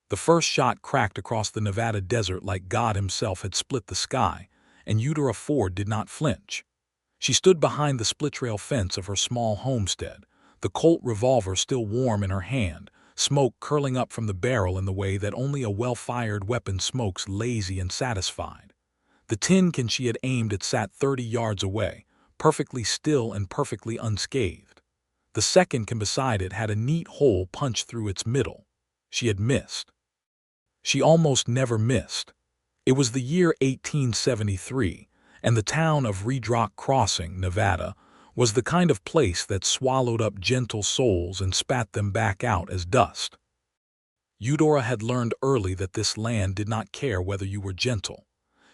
The first shot cracked across the Nevada desert like God himself had split the sky, and Eudora Ford did not flinch. She stood behind the split-rail fence of her small homestead, the Colt revolver still warm in her hand, smoke curling up from the barrel in the way that only a well-fired weapon smokes, lazy and satisfied. The tin can she had aimed at sat 30 yards away, perfectly still and perfectly unscathed. The second can beside it had a neat hole punched through its middle. She had missed. She almost never missed. It was the year 1873, and the town of Red Rock Crossing, Nevada, was the kind of place that swallowed up gentle souls and spat them back out as dust. Eudora had learned early that this land did not care whether you were gentle.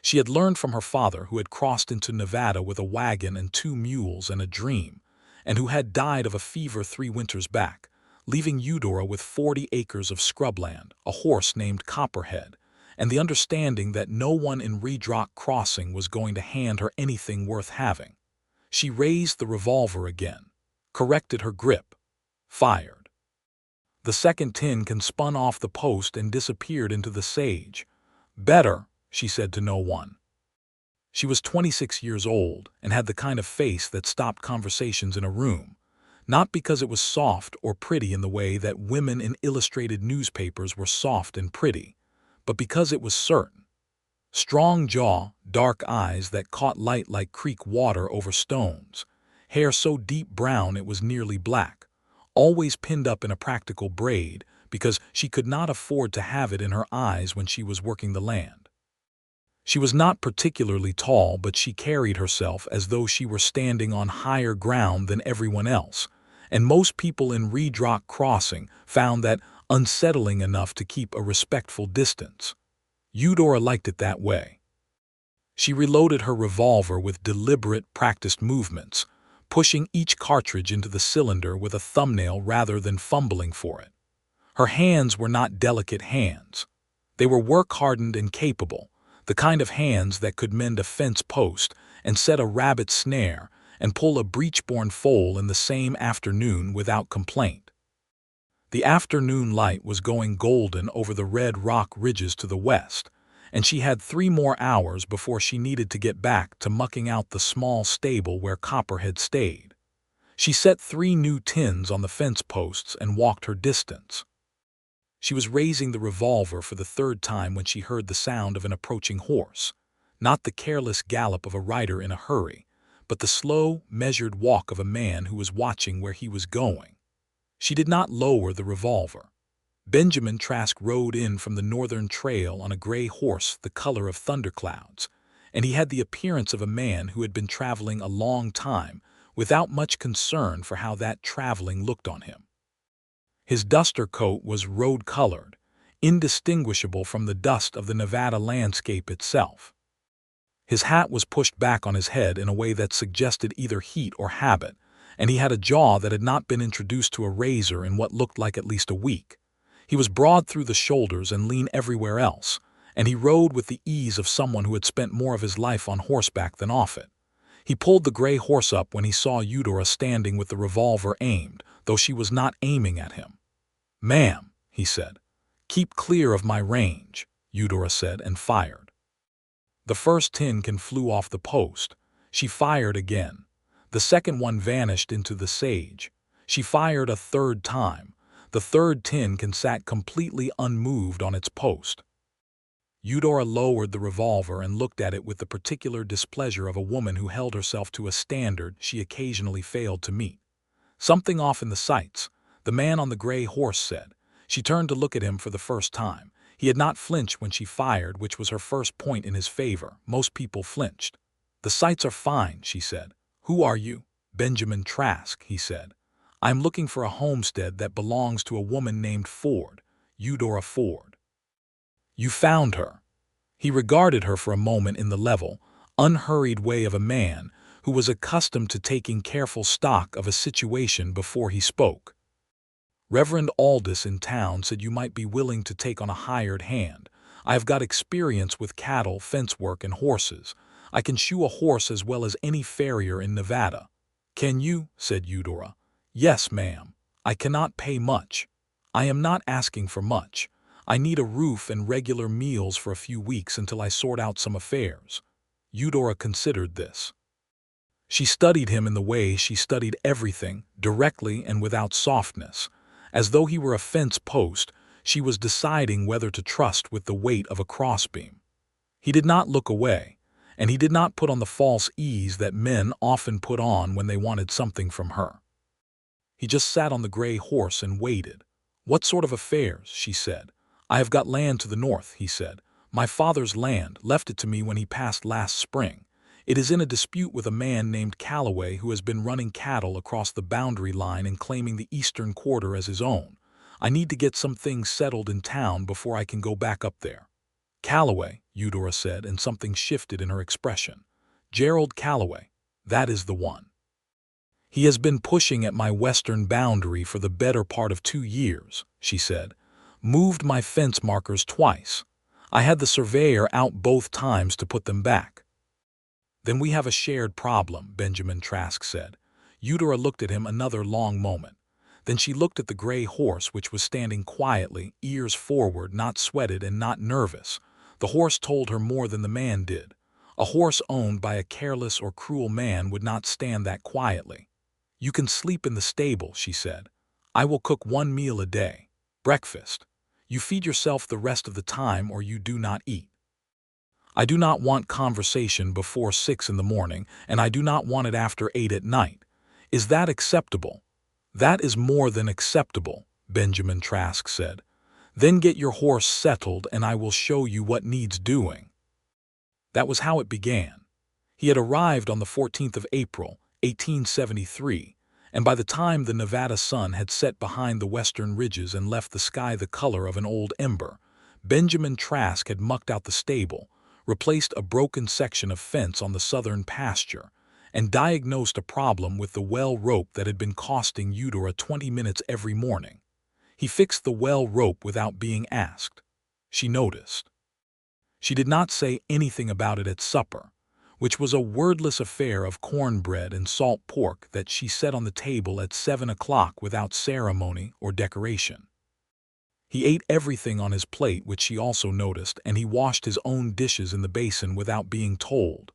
She had learned from her father, who had crossed into Nevada with a wagon and 2 mules and a dream, and who had died of a fever 3 winters back, leaving Eudora with 40 acres of scrubland, a horse named Copperhead, and the understanding that no one in Red Rock Crossing was going to hand her anything worth having. She raised the revolver again, corrected her grip, fired. The second tin can spun off the post and disappeared into the sage. "Better," she said to no one. She was 26 years old and had the kind of face that stopped conversations in a room, not because it was soft or pretty in the way that women in illustrated newspapers were soft and pretty, but because it was certain. Strong jaw, dark eyes that caught light like creek water over stones, hair so deep brown it was nearly black, always pinned up in a practical braid because she could not afford to have it in her eyes when she was working the land. She was not particularly tall, but she carried herself as though she were standing on higher ground than everyone else, and most people in Red Rock Crossing found that unsettling enough to keep a respectful distance. Eudora liked it that way. She reloaded her revolver with deliberate, practiced movements, pushing each cartridge into the cylinder with a thumbnail rather than fumbling for it. Her hands were not delicate hands. They were work-hardened and capable, the kind of hands that could mend a fence post and set a rabbit snare and pull a breech-born foal in the same afternoon without complaint. The afternoon light was going golden over the red rock ridges to the west, and she had 3 more hours before she needed to get back to mucking out the small stable where Copperhead stayed. She set 3 new tins on the fence posts and walked her distance. She was raising the revolver for the 3rd time when she heard the sound of an approaching horse, not the careless gallop of a rider in a hurry, but the slow, measured walk of a man who was watching where he was going. She did not lower the revolver. Benjamin Trask rode in from the northern trail on a gray horse the color of thunderclouds, and he had the appearance of a man who had been traveling a long time without much concern for how that traveling looked on him. His duster coat was road-colored, indistinguishable from the dust of the Nevada landscape itself. His hat was pushed back on his head in a way that suggested either heat or habit, and he had a jaw that had not been introduced to a razor in what looked like at least a week. He was broad through the shoulders and lean everywhere else, and he rode with the ease of someone who had spent more of his life on horseback than off it. He pulled the gray horse up when he saw Eudora standing with the revolver aimed, though she was not aiming at him. "Ma'am," he said. "Keep clear of my range," Eudora said, and fired. The first tin can flew off the post. She fired again. The second one vanished into the sage. She fired a 3rd time. The 3rd tin can sat completely unmoved on its post. Eudora lowered the revolver and looked at it with the particular displeasure of a woman who held herself to a standard she occasionally failed to meet. "Something off in the sights," the man on the gray horse said. She turned to look at him for the first time. He had not flinched when she fired, which was her first point in his favor. Most people flinched. "The sights are fine," she said. "Who are you?" "Benjamin Trask," he said. "I am looking for a homestead that belongs to a woman named Ford, Eudora Ford." "You found her." He regarded her for a moment in the level, unhurried way of a man who was accustomed to taking careful stock of a situation before he spoke. "Reverend Aldous in town said you might be willing to take on a hired hand. I have got experience with cattle, fence work, and horses. I can shoe a horse as well as any farrier in Nevada." "Can you?" said Eudora. "Yes, ma'am. I cannot pay much. I am not asking for much. I need a roof and regular meals for a few weeks until I sort out some affairs. Eudora considered this. She studied him in the way she studied everything, directly and without softness. As though he were a fence post, she was deciding whether to trust with the weight of a crossbeam. He did not look away, and he did not put on the false ease that men often put on when they wanted something from her. He just sat on the gray horse and waited. "What sort of affairs?" she said. "I have got land to the north," he said. "My father's land, left it to me when he passed last spring. It is in a dispute with a man named Calloway who has been running cattle across the boundary line and claiming the eastern quarter as his own. I need to get some things settled in town before I can go back up there." "Calloway," Eudora said, and something shifted in her expression. "Gerald Calloway. That is the one. He has been pushing at my western boundary for the better part of 2 years," she said. "Moved my fence markers twice. I had the surveyor out both times to put them back." "Then we have a shared problem," Benjamin Trask said. Eudora looked at him another long moment. Then she looked at the gray horse, which was standing quietly, ears forward, not sweated and not nervous. The horse told her more than the man did. A horse owned by a careless or cruel man would not stand that quietly. "You can sleep in the stable," she said. "I will cook 1 meal a day. Breakfast. You feed yourself the rest of the time or you do not eat. I do not want conversation before 6 in the morning, and I do not want it after 8 at night. Is that acceptable?" "That is more than acceptable," Benjamin Trask said. "Then get your horse settled and I will show you what needs doing." That was how it began. He had arrived on the 14th of April, 1873, and by the time the Nevada sun had set behind the western ridges and left the sky the color of an old ember, Benjamin Trask had mucked out the stable, replaced a broken section of fence on the southern pasture, and diagnosed a problem with the well rope that had been costing Eudora 20 minutes every morning. He fixed the well rope without being asked. She noticed. She did not say anything about it at supper, which was a wordless affair of cornbread and salt pork that she set on the table at 7 o'clock without ceremony or decoration. He ate everything on his plate, which she also noticed, and he washed his own dishes in the basin without being told.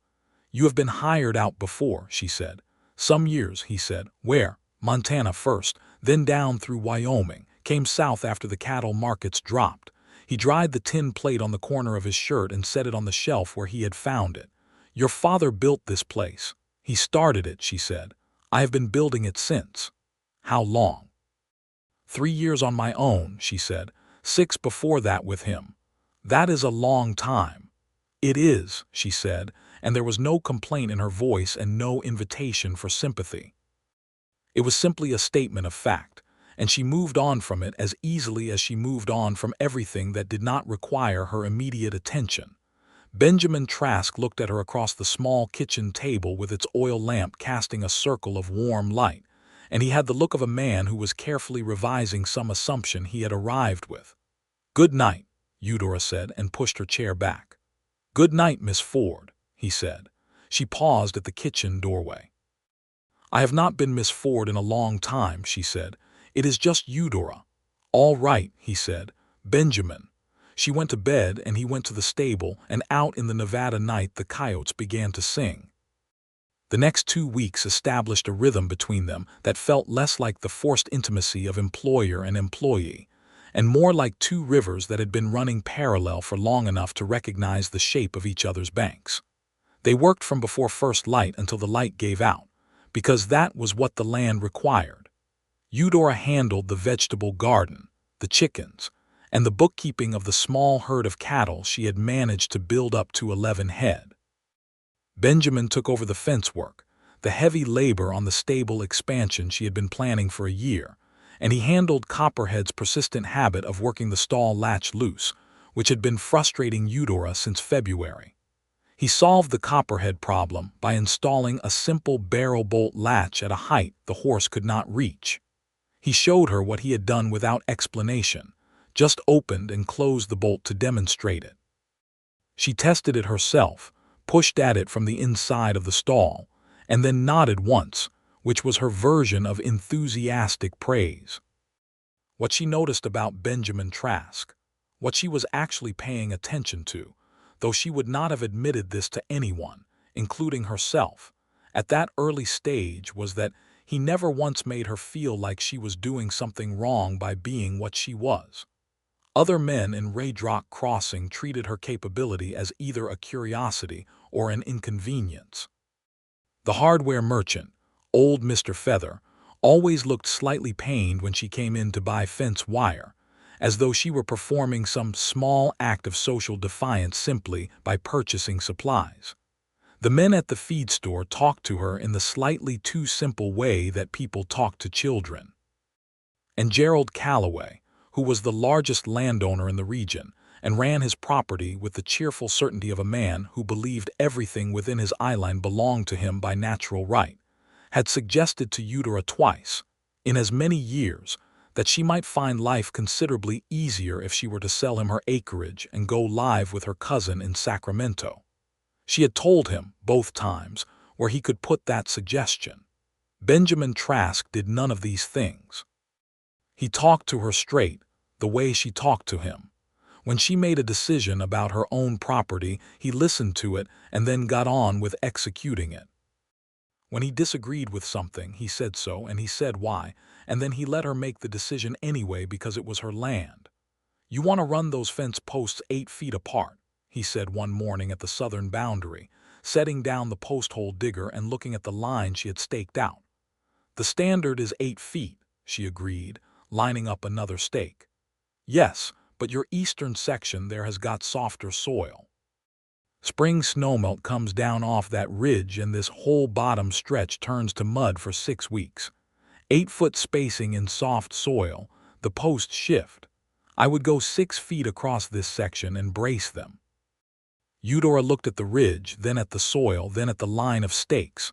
"You have been hired out before," she said. "Some years," he said. "Where?" "Montana first, then down through Wyoming, came south after the cattle markets dropped." He dried the tin plate on the corner of his shirt and set it on the shelf where he had found it. "Your father built this place." "He started it," she said. "I have been building it since." "How long?" 3 years on my own," she said. 6 before that with him." "That is a long time." "It is," she said, and there was no complaint in her voice and no invitation for sympathy. It was simply a statement of fact, and she moved on from it as easily as she moved on from everything that did not require her immediate attention. Benjamin Trask looked at her across the small kitchen table with its oil lamp casting a circle of warm light, and he had the look of a man who was carefully revising some assumption he had arrived with. "Good night," Eudora said, and pushed her chair back. "Good night, Miss Ford," he said. She paused at the kitchen doorway. "I have not been Miss Ford in a long time," she said. "It is just Eudora." "All right," he said. "Benjamin." She went to bed, and he went to the stable, and out in the Nevada night the coyotes began to sing. The next 2 weeks established a rhythm between them that felt less like the forced intimacy of employer and employee, and more like 2 rivers that had been running parallel for long enough to recognize the shape of each other's banks. They worked from before first light until the light gave out, because that was what the land required. Eudora handled the vegetable garden, the chickens, and the bookkeeping of the small herd of cattle she had managed to build up to 11 head. Benjamin took over the fence work, the heavy labor on the stable expansion she had been planning for a year, and he handled Copperhead's persistent habit of working the stall latch loose, which had been frustrating Eudora since February. He solved the Copperhead problem by installing a simple barrel bolt latch at a height the horse could not reach. He showed her what he had done without explanation, just opened and closed the bolt to demonstrate it. She tested it herself, pushed at it from the inside of the stall, and then nodded once, which was her version of enthusiastic praise. What she noticed about Benjamin Trask. what she was actually paying attention to, though she would not have admitted this to anyone, including herself, at that early stage, was that he never once made her feel like she was doing something wrong by being what she was. Other men in Raydrock Crossing treated her capability as either a curiosity or an inconvenience. The hardware merchant, old Mr. Feather, always looked slightly pained when she came in to buy fence wire, as though she were performing some small act of social defiance simply by purchasing supplies. The men at the feed store talked to her in the slightly too simple way that people talk to children. And Gerald Calloway, who was the largest landowner in the region and ran his property with the cheerful certainty of a man who believed everything within his eyeline belonged to him by natural right, had suggested to Eudora twice, in as many years, that she might find life considerably easier if she were to sell him her acreage and go live with her cousin in Sacramento. She had told him, both times, where he could put that suggestion. Benjamin Trask did none of these things. He talked to her straight, the way she talked to him. When she made a decision about her own property, he listened to it and then got on with executing it. When he disagreed with something, he said so, and he said why, and then he let her make the decision anyway because it was her land. "You want to run those fence posts 8 feet apart," he said one morning at the southern boundary, setting down the post hole digger and looking at the line she had staked out. "The standard is 8 feet, she agreed, lining up another stake. "Yes, but your eastern section there has got softer soil. Spring snowmelt comes down off that ridge and this whole bottom stretch turns to mud for 6 weeks. 8-foot spacing in soft soil, the posts shift. I would go 6 feet across this section and brace them." Eudora looked at the ridge, then at the soil, then at the line of stakes.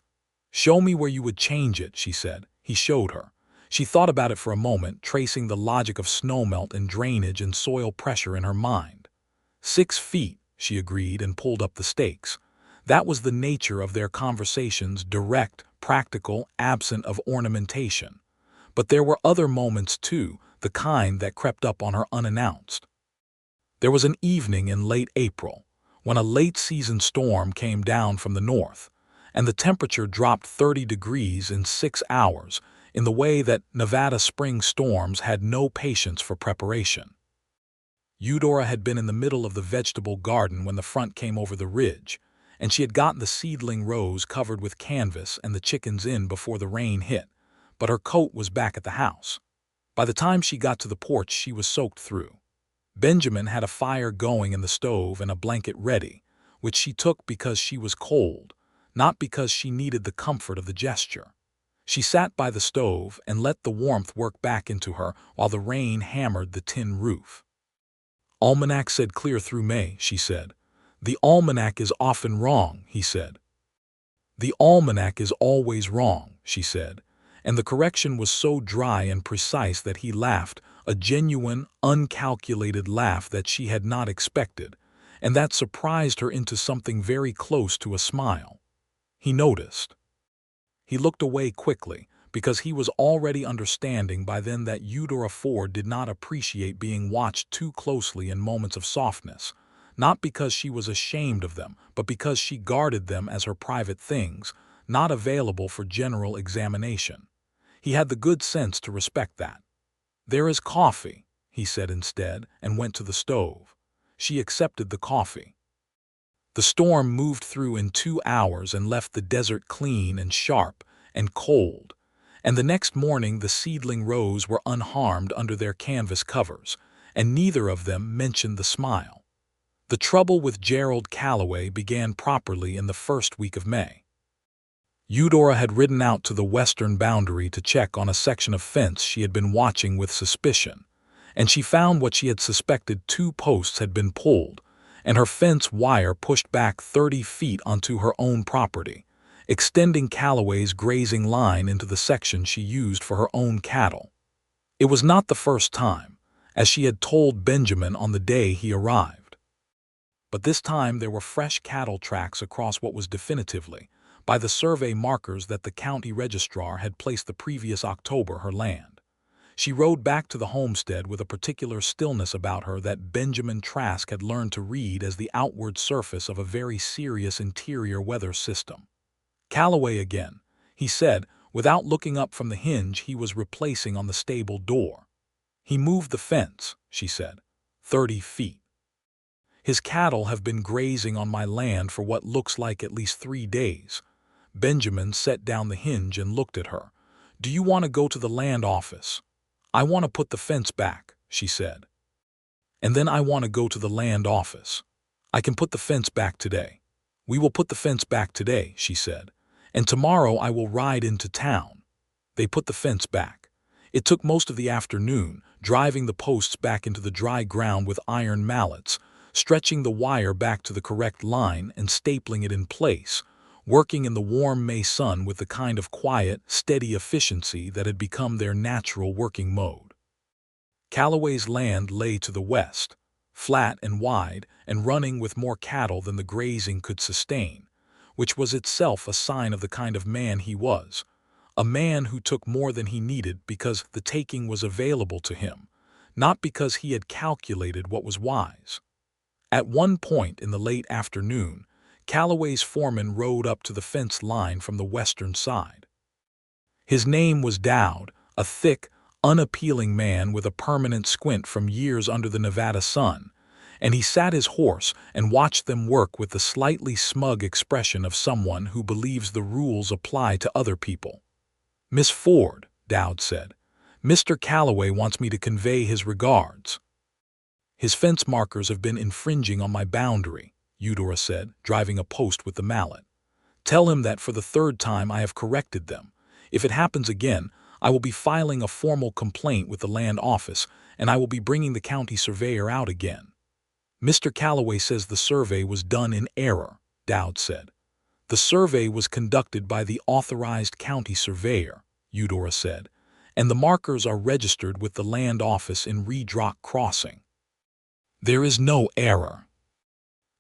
"Show me where you would change it," she said. He showed her. She thought about it for a moment, tracing the logic of snowmelt and drainage and soil pressure in her mind. 6 feet, she agreed, and pulled up the stakes. That was the nature of their conversations, direct, practical, absent of ornamentation. But there were other moments too, the kind that crept up on her unannounced. There was an evening in late April, when a late-season storm came down from the north, and the temperature dropped 30 degrees in 6 hours, in the way that Nevada spring storms had no patience for preparation. Eudora had been in the middle of the vegetable garden when the front came over the ridge, and she had gotten the seedling rows covered with canvas and the chickens in before the rain hit, but her coat was back at the house. By the time she got to the porch, she was soaked through. Benjamin had a fire going in the stove and a blanket ready, which she took because she was cold, not because she needed the comfort of the gesture. She sat by the stove and let the warmth work back into her while the rain hammered the tin roof. "Almanac said clear through May," she said. "The almanac is often wrong," he said. "The almanac is always wrong," she said, and the correction was so dry and precise that he laughed, a genuine, uncalculated laugh that she had not expected, and that surprised her into something very close to a smile. He noticed. He looked away quickly, because he was already understanding by then that Eudora Ford did not appreciate being watched too closely in moments of softness, not because she was ashamed of them, but because she guarded them as her private things, not available for general examination. He had the good sense to respect that. "There is coffee," he said instead, and went to the stove. She accepted the coffee. The storm moved through in 2 hours and left the desert clean and sharp and cold, and the next morning the seedling rows were unharmed under their canvas covers, and neither of them mentioned the smile. The trouble with Gerald Calloway began properly in the first week of May. Eudora had ridden out to the western boundary to check on a section of fence she had been watching with suspicion, and she found what she had suspected: 2 posts had been pulled, and her fence wire pushed back 30 feet onto her own property, extending Calloway's grazing line into the section she used for her own cattle. It was not the first time, as she had told Benjamin on the day he arrived. But this time there were fresh cattle tracks across what was definitively, by the survey markers that the county registrar had placed the previous October, her land. She rode back to the homestead with a particular stillness about her that Benjamin Trask had learned to read as the outward surface of a very serious interior weather system. "Calloway again," he said, without looking up from the hinge he was replacing on the stable door. "He moved the fence," she said. 30 feet. "His cattle have been grazing on my land for what looks like at least 3 days. Benjamin set down the hinge and looked at her. "Do you want to go to the land office?" "I want to put the fence back," she said. "And then I want to go to the land office. I can put the fence back today." "We will put the fence back today," she said. "And tomorrow I will ride into town." They put the fence back. It took most of the afternoon, driving the posts back into the dry ground with iron mallets, stretching the wire back to the correct line and stapling it in place, working in the warm May sun with the kind of quiet, steady efficiency that had become their natural working mode. Calloway's land lay to the west, flat and wide and running with more cattle than the grazing could sustain, which was itself a sign of the kind of man he was, a man who took more than he needed because the taking was available to him, not because he had calculated what was wise. At one point in the late afternoon, Calloway's foreman rode up to the fence line from the western side. His name was Dowd, a thick, unappealing man with a permanent squint from years under the Nevada sun, and he sat his horse and watched them work with the slightly smug expression of someone who believes the rules apply to other people. "Miss Ford," Dowd said, "Mr. Calloway wants me to convey his regards." "His fence markers have been infringing on my boundary," Eudora said, driving a post with the mallet. "Tell him that for the 3rd time I have corrected them. If it happens again, I will be filing a formal complaint with the land office, and I will be bringing the county surveyor out again." "Mr. Calloway says the survey was done in error," Dowd said. "The survey was conducted by the authorized county surveyor," Eudora said, "and the markers are registered with the land office in Reed Rock Crossing." "There is no error."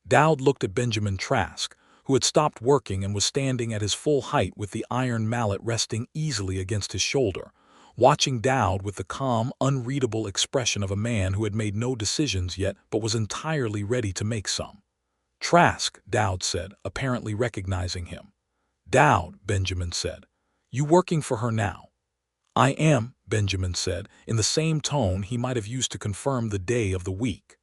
Dowd looked at Benjamin Trask, who had stopped working and was standing at his full height with the iron mallet resting easily against his shoulder, watching Dowd with the calm, unreadable expression of a man who had made no decisions yet but was entirely ready to make some. "Trask," Dowd said, apparently recognizing him. "Dowd," Benjamin said, "you working for her now?" "I am," Benjamin said, in the same tone he might have used to confirm the day of the week.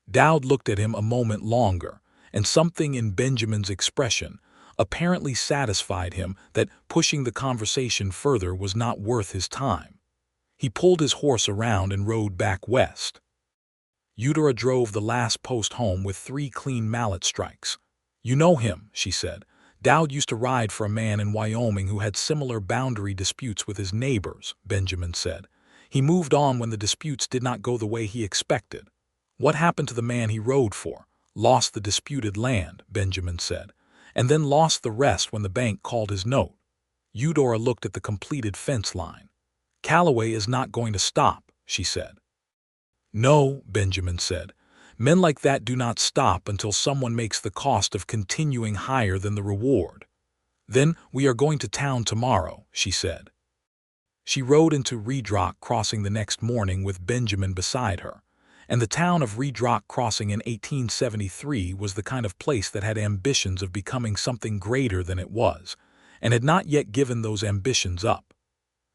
Dowd looked at him a moment longer, and something in Benjamin's expression apparently satisfied him that pushing the conversation further was not worth his time. He pulled his horse around and rode back west. Eudora drove the last post home with 3 clean mallet strikes. "You know him," she said. "Dowd used to ride for a man in Wyoming who had similar boundary disputes with his neighbors," Benjamin said. "He moved on when the disputes did not go the way he expected." "What happened to the man he rode for?" "Lost the disputed land," Benjamin said, "and then lost the rest when the bank called his note." Eudora looked at the completed fence line. "Calloway is not going to stop," she said. "No," Benjamin said. "Men like that do not stop until someone makes the cost of continuing higher than the reward." "Then we are going to town tomorrow," she said. She rode into Reed Rock Crossing the next morning with Benjamin beside her, and the town of Reed Rock Crossing in 1873 was the kind of place that had ambitions of becoming something greater than it was, and had not yet given those ambitions up.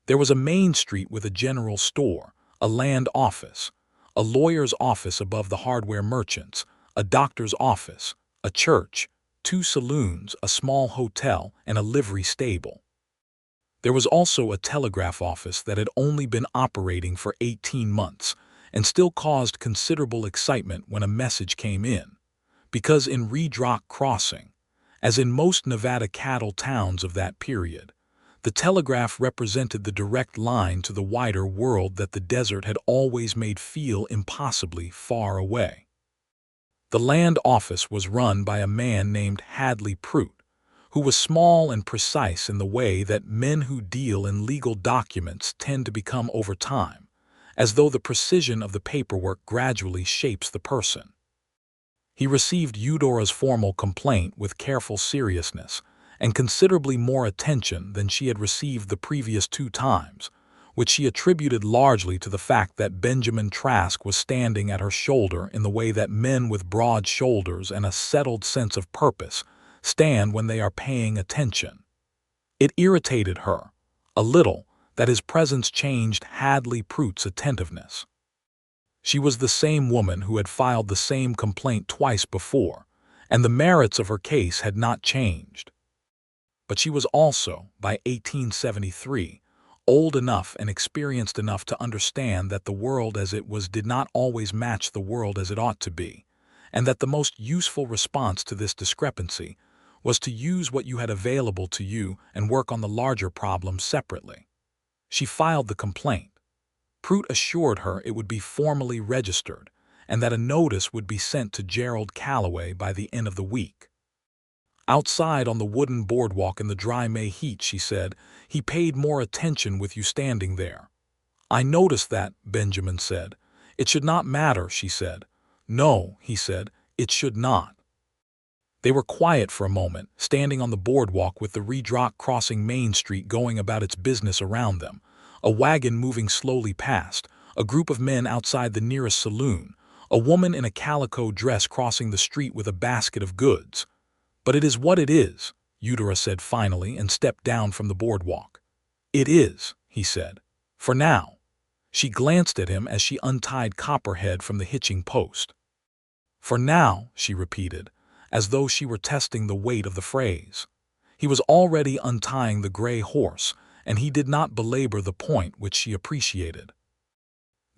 There was a main street with a general store, a land office, a lawyer's office above the hardware merchants, a doctor's office, a church, 2 saloons, a small hotel, and a livery stable. There was also a telegraph office that had only been operating for 18 months and still caused considerable excitement when a message came in, because in Reed Rock Crossing, as in most Nevada cattle towns of that period, the telegraph represented the direct line to the wider world that the desert had always made feel impossibly far away. The land office was run by a man named Hadley Prout, who was small and precise in the way that men who deal in legal documents tend to become over time, as though the precision of the paperwork gradually shapes the person. He received Eudora's formal complaint with careful seriousness and considerably more attention than she had received the previous 2 times, which she attributed largely to the fact that Benjamin Trask was standing at her shoulder in the way that men with broad shoulders and a settled sense of purpose stand when they are paying attention. It irritated her, a little, that his presence changed Hadley Prute's attentiveness. She was the same woman who had filed the same complaint twice before, and the merits of her case had not changed. But she was also, by 1873, old enough and experienced enough to understand that the world as it was did not always match the world as it ought to be, and that the most useful response to this discrepancy was to use what you had available to you and work on the larger problem separately. She filed the complaint. Prute assured her it would be formally registered and that a notice would be sent to Gerald Calloway by the end of the week. Outside on the wooden boardwalk in the dry May heat, she said, he paid more attention with you standing there. I noticed that, Benjamin said. It should not matter, she said. No, he said, it should not. They were quiet for a moment, standing on the boardwalk with the Redrock crossing Main Street going about its business around them, a wagon moving slowly past, a group of men outside the nearest saloon, a woman in a calico dress crossing the street with a basket of goods. But it is what it is, Eudora said finally and stepped down from the boardwalk. It is, he said. For now. She glanced at him as she untied Copperhead from the hitching post. For now, she repeated, as though she were testing the weight of the phrase. He was already untying the gray horse, and he did not belabor the point, which she appreciated.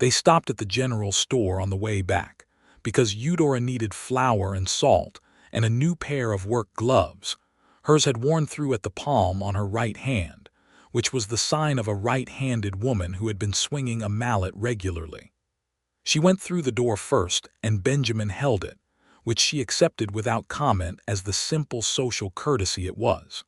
They stopped at the general store on the way back, because Eudora needed flour and salt and a new pair of work gloves. Hers had worn through at the palm on her right hand, which was the sign of a right-handed woman who had been swinging a mallet regularly. She went through the door first, and Benjamin held it, which she accepted without comment as the simple social courtesy it was.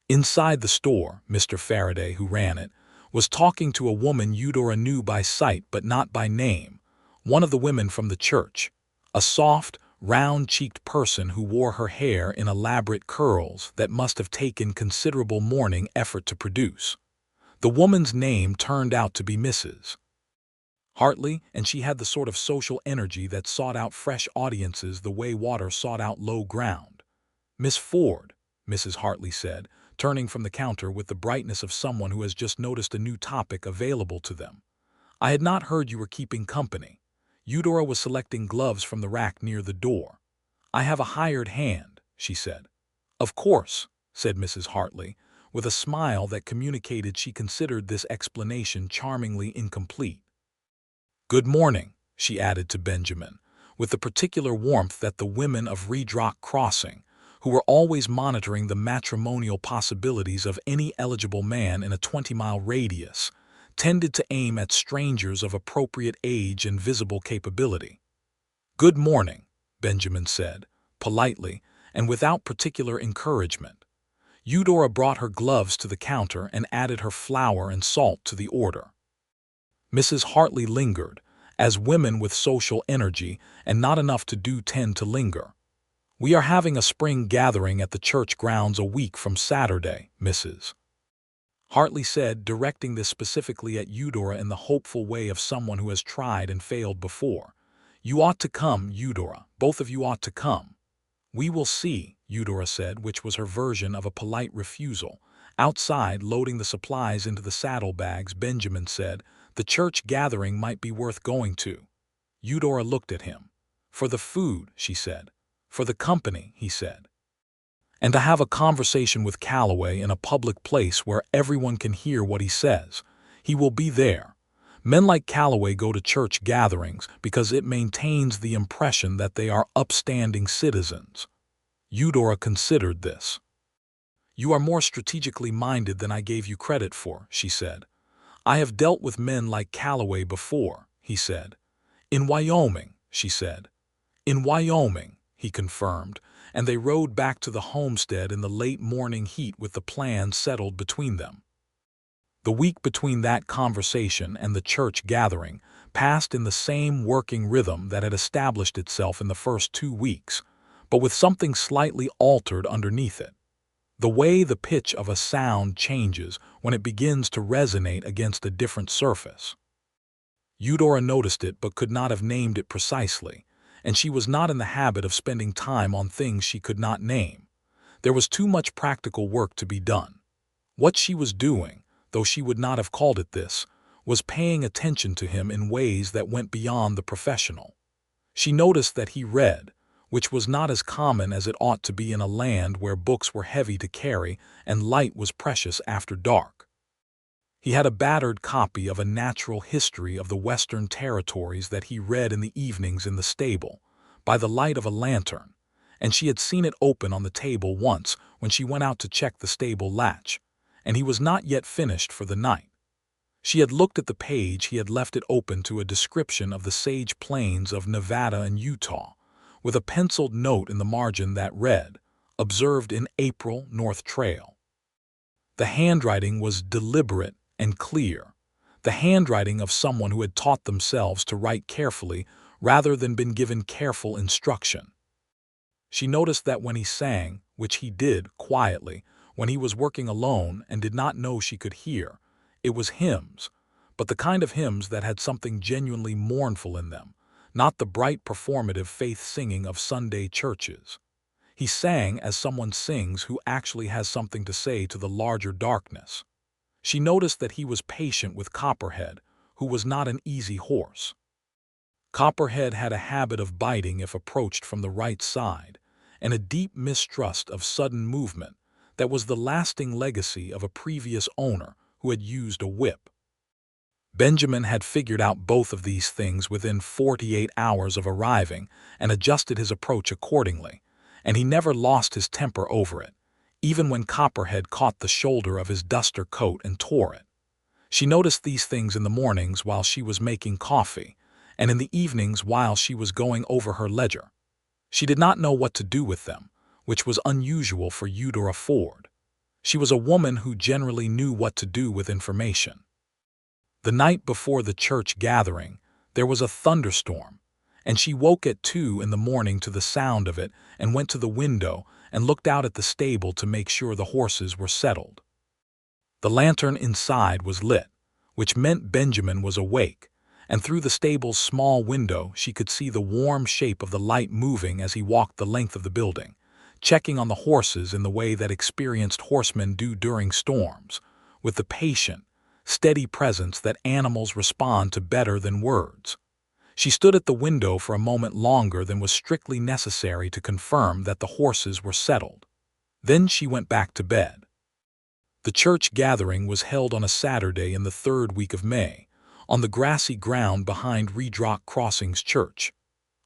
Inside the store, Mr. Faraday, who ran it, was talking to a woman Eudora knew by sight but not by name, one of the women from the church, a soft, round-cheeked person who wore her hair in elaborate curls that must have taken considerable morning effort to produce. The woman's name turned out to be Mrs. Hartley, and she had the sort of social energy that sought out fresh audiences the way water sought out low ground. Miss Ford, Mrs. Hartley said, turning from the counter with the brightness of someone who has just noticed a new topic available to them. I had not heard you were keeping company. Eudora was selecting gloves from the rack near the door. I have a hired hand, she said. Of course, said Mrs. Hartley, with a smile that communicated she considered this explanation charmingly incomplete. Good morning, she added to Benjamin, with the particular warmth that the women of Redrock Crossing, who were always monitoring the matrimonial possibilities of any eligible man in a 20-mile radius, tended to aim at strangers of appropriate age and visible capability. Good morning, Benjamin said, politely and without particular encouragement. Eudora brought her gloves to the counter and added her flour and salt to the order. Mrs. Hartley lingered, as women with social energy and not enough to do tend to linger. We are having a spring gathering at the church grounds a week from Saturday, Mrs. Hartley said, directing this specifically at Eudora in the hopeful way of someone who has tried and failed before. You ought to come, Eudora. Both of you ought to come. We will see, Eudora said, which was her version of a polite refusal. Outside, loading the supplies into the saddlebags, Benjamin said, the church gathering might be worth going to. Eudora looked at him. For the food, she said. For the company, he said. And to have a conversation with Calloway in a public place where everyone can hear what he says. He will be there. Men like Calloway go to church gatherings because it maintains the impression that they are upstanding citizens. Eudora considered this. You are more strategically minded than I gave you credit for, she said. I have dealt with men like Calloway before, he said. In Wyoming, she said. In Wyoming, he confirmed, and they rode back to the homestead in the late morning heat with the plan settled between them. The week between that conversation and the church gathering passed in the same working rhythm that had established itself in the first 2 weeks, but with something slightly altered underneath it. The way the pitch of a sound changes when it begins to resonate against a different surface. Eudora noticed it but could not have named it precisely, and she was not in the habit of spending time on things she could not name. There was too much practical work to be done. What she was doing, though she would not have called it this, was paying attention to him in ways that went beyond the professional. She noticed that he read, which was not as common as it ought to be in a land where books were heavy to carry and light was precious after dark. He had a battered copy of a natural history of the Western Territories that he read in the evenings in the stable, by the light of a lantern, and she had seen it open on the table once when she went out to check the stable latch, and he was not yet finished for the night. She had looked at the page he had left it open to a description of the sage plains of Nevada and Utah, with a penciled note in the margin that read, "Observed in April, North Trail." The handwriting was deliberate and clear, the handwriting of someone who had taught themselves to write carefully rather than been given careful instruction. She noticed that when he sang, which he did quietly, when he was working alone and did not know she could hear, it was hymns, but the kind of hymns that had something genuinely mournful in them, not the bright performative faith singing of Sunday churches. He sang as someone sings who actually has something to say to the larger darkness. She noticed that he was patient with Copperhead, who was not an easy horse. Copperhead had a habit of biting if approached from the right side, and a deep mistrust of sudden movement that was the lasting legacy of a previous owner who had used a whip. Benjamin had figured out both of these things within 48 hours of arriving and adjusted his approach accordingly, and he never lost his temper over it, even when Copperhead caught the shoulder of his duster coat and tore it. She noticed these things in the mornings while she was making coffee, and in the evenings while she was going over her ledger. She did not know what to do with them, which was unusual for Eudora Ford. She was a woman who generally knew what to do with information. The night before the church gathering, there was a thunderstorm, and she woke at 2 in the morning to the sound of it and went to the window and looked out at the stable to make sure the horses were settled. The lantern inside was lit, which meant Benjamin was awake, and through the stable's small window she could see the warm shape of the light moving as he walked the length of the building, checking on the horses in the way that experienced horsemen do during storms, with the patient, steady presence that animals respond to better than words. She stood at the window for a moment longer than was strictly necessary to confirm that the horses were settled. Then she went back to bed. The church gathering was held on a Saturday in the 3rd week of May, on the grassy ground behind Redrock Crossings Church,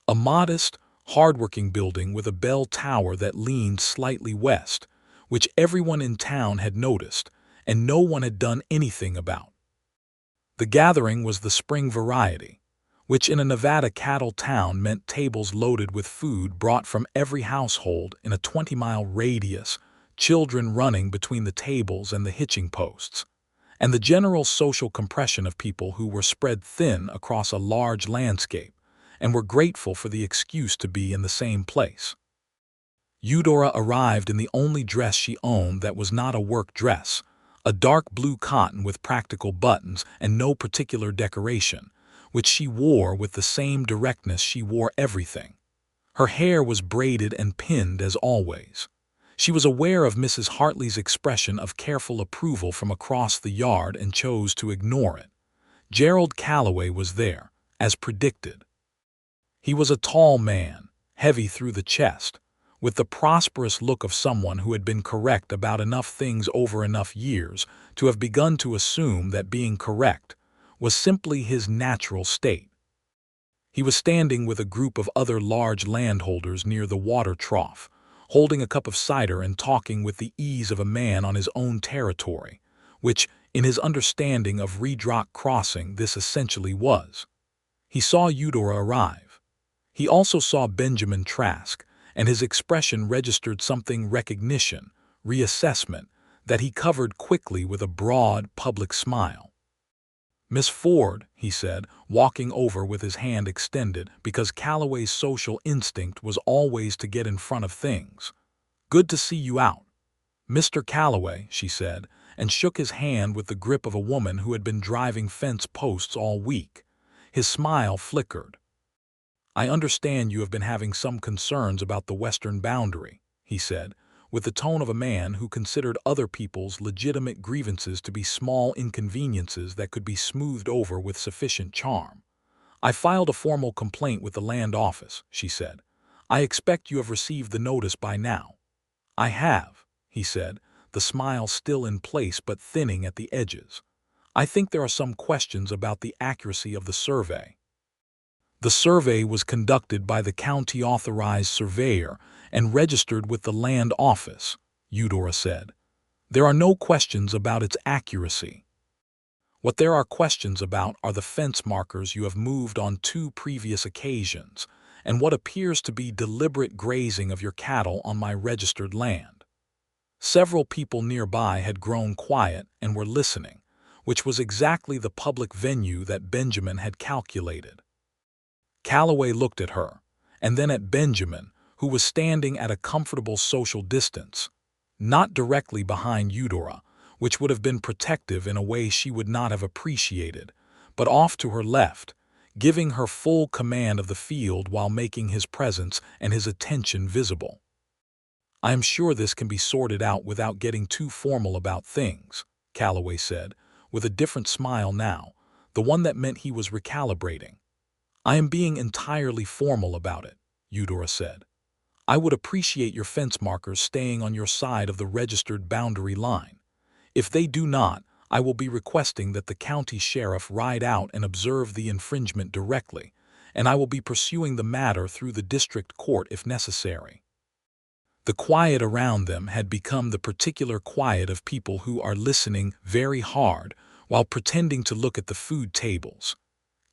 a modest, hard-working building with a bell tower that leaned slightly west, which everyone in town had noticed, and no one had done anything about. The gathering was the spring variety, which in a Nevada cattle town meant tables loaded with food brought from every household in a 20-mile radius, children running between the tables and the hitching posts, and the general social compression of people who were spread thin across a large landscape and were grateful for the excuse to be in the same place. Eudora arrived in the only dress she owned that was not a work dress, a dark blue cotton with practical buttons and no particular decoration, which she wore with the same directness she wore everything. Her hair was braided and pinned as always. She was aware of Mrs. Hartley's expression of careful approval from across the yard and chose to ignore it. Gerald Calloway was there, as predicted. He was a tall man, heavy through the chest, with the prosperous look of someone who had been correct about enough things over enough years to have begun to assume that being correct was simply his natural state. He was standing with a group of other large landholders near the water trough, holding a cup of cider and talking with the ease of a man on his own territory, which, in his understanding of Redrock Crossing, this essentially was. He saw Eudora arrive. He also saw Benjamin Trask, and his expression registered something recognition, reassessment, that he covered quickly with a broad, public smile. "Miss Ford," he said, walking over with his hand extended, because Calloway's social instinct was always to get in front of things. "Good to see you out." "Mr. Calloway," she said, and shook his hand with the grip of a woman who had been driving fence posts all week. His smile flickered. "I understand you have been having some concerns about the western boundary," he said, with the tone of a man who considered other people's legitimate grievances to be small inconveniences that could be smoothed over with sufficient charm. "I filed a formal complaint with the land office," she said. "I expect you have received the notice by now." "I have," he said, the smile still in place but thinning at the edges. "I think there are some questions about the accuracy of the survey." "The survey was conducted by the county-authorized surveyor and registered with the land office," Eudora said. "There are no questions about its accuracy. What there are questions about are the fence markers you have moved on 2 previous occasions, and what appears to be deliberate grazing of your cattle on my registered land." Several people nearby had grown quiet and were listening, which was exactly the public venue that Benjamin had calculated. Calloway looked at her, and then at Benjamin, who was standing at a comfortable social distance, not directly behind Eudora, which would have been protective in a way she would not have appreciated, but off to her left, giving her full command of the field while making his presence and his attention visible. "I am sure this can be sorted out without getting too formal about things," Calloway said, with a different smile now, the one that meant he was recalibrating. "I am being entirely formal about it," Eudora said. "I would appreciate your fence markers staying on your side of the registered boundary line. If they do not, I will be requesting that the county sheriff ride out and observe the infringement directly, and I will be pursuing the matter through the district court if necessary." The quiet around them had become the particular quiet of people who are listening very hard while pretending to look at the food tables.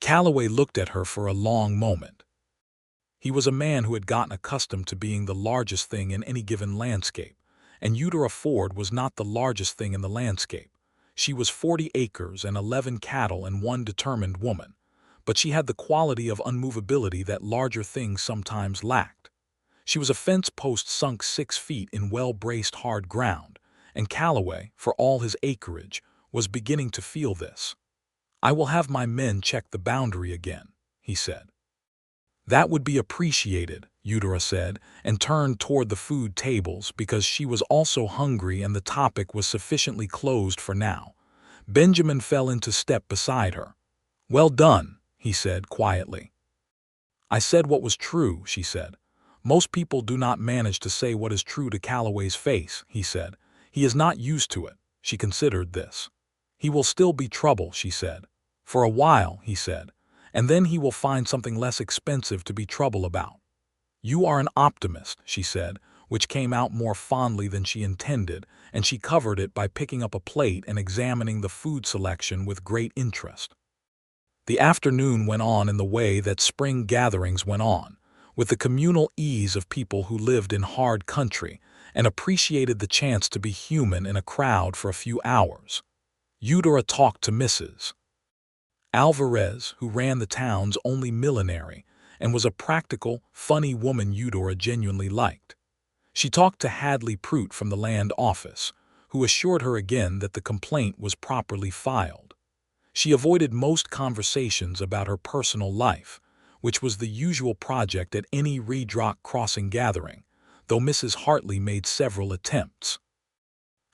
Calloway looked at her for a long moment. He was a man who had gotten accustomed to being the largest thing in any given landscape, and Eudora Ford was not the largest thing in the landscape. She was 40 acres and 11 cattle and one determined woman, but she had the quality of unmovability that larger things sometimes lacked. She was a fence post sunk 6 feet in well-braced hard ground, and Calloway, for all his acreage, was beginning to feel this. "I will have my men check the boundary again," he said. "That would be appreciated," Eudora said, and turned toward the food tables because she was also hungry and the topic was sufficiently closed for now. Benjamin fell into step beside her. "Well done," he said quietly. "I said what was true," she said. "Most people do not manage to say what is true to Calloway's face," he said. "He is not used to it." She considered this. "He will still be trouble," she said. "For a while," he said, "and then he will find something less expensive to be trouble about." "You are an optimist," she said, which came out more fondly than she intended, and she covered it by picking up a plate and examining the food selection with great interest. The afternoon went on in the way that spring gatherings went on, with the communal ease of people who lived in hard country and appreciated the chance to be human in a crowd for a few hours. Eudora talked to Mrs. Alvarez, who ran the town's only millinery, and was a practical, funny woman Eudora genuinely liked. She talked to Hadley Prout from the land office, who assured her again that the complaint was properly filed. She avoided most conversations about her personal life, which was the usual project at any Redrock Crossing gathering, though Mrs. Hartley made several attempts.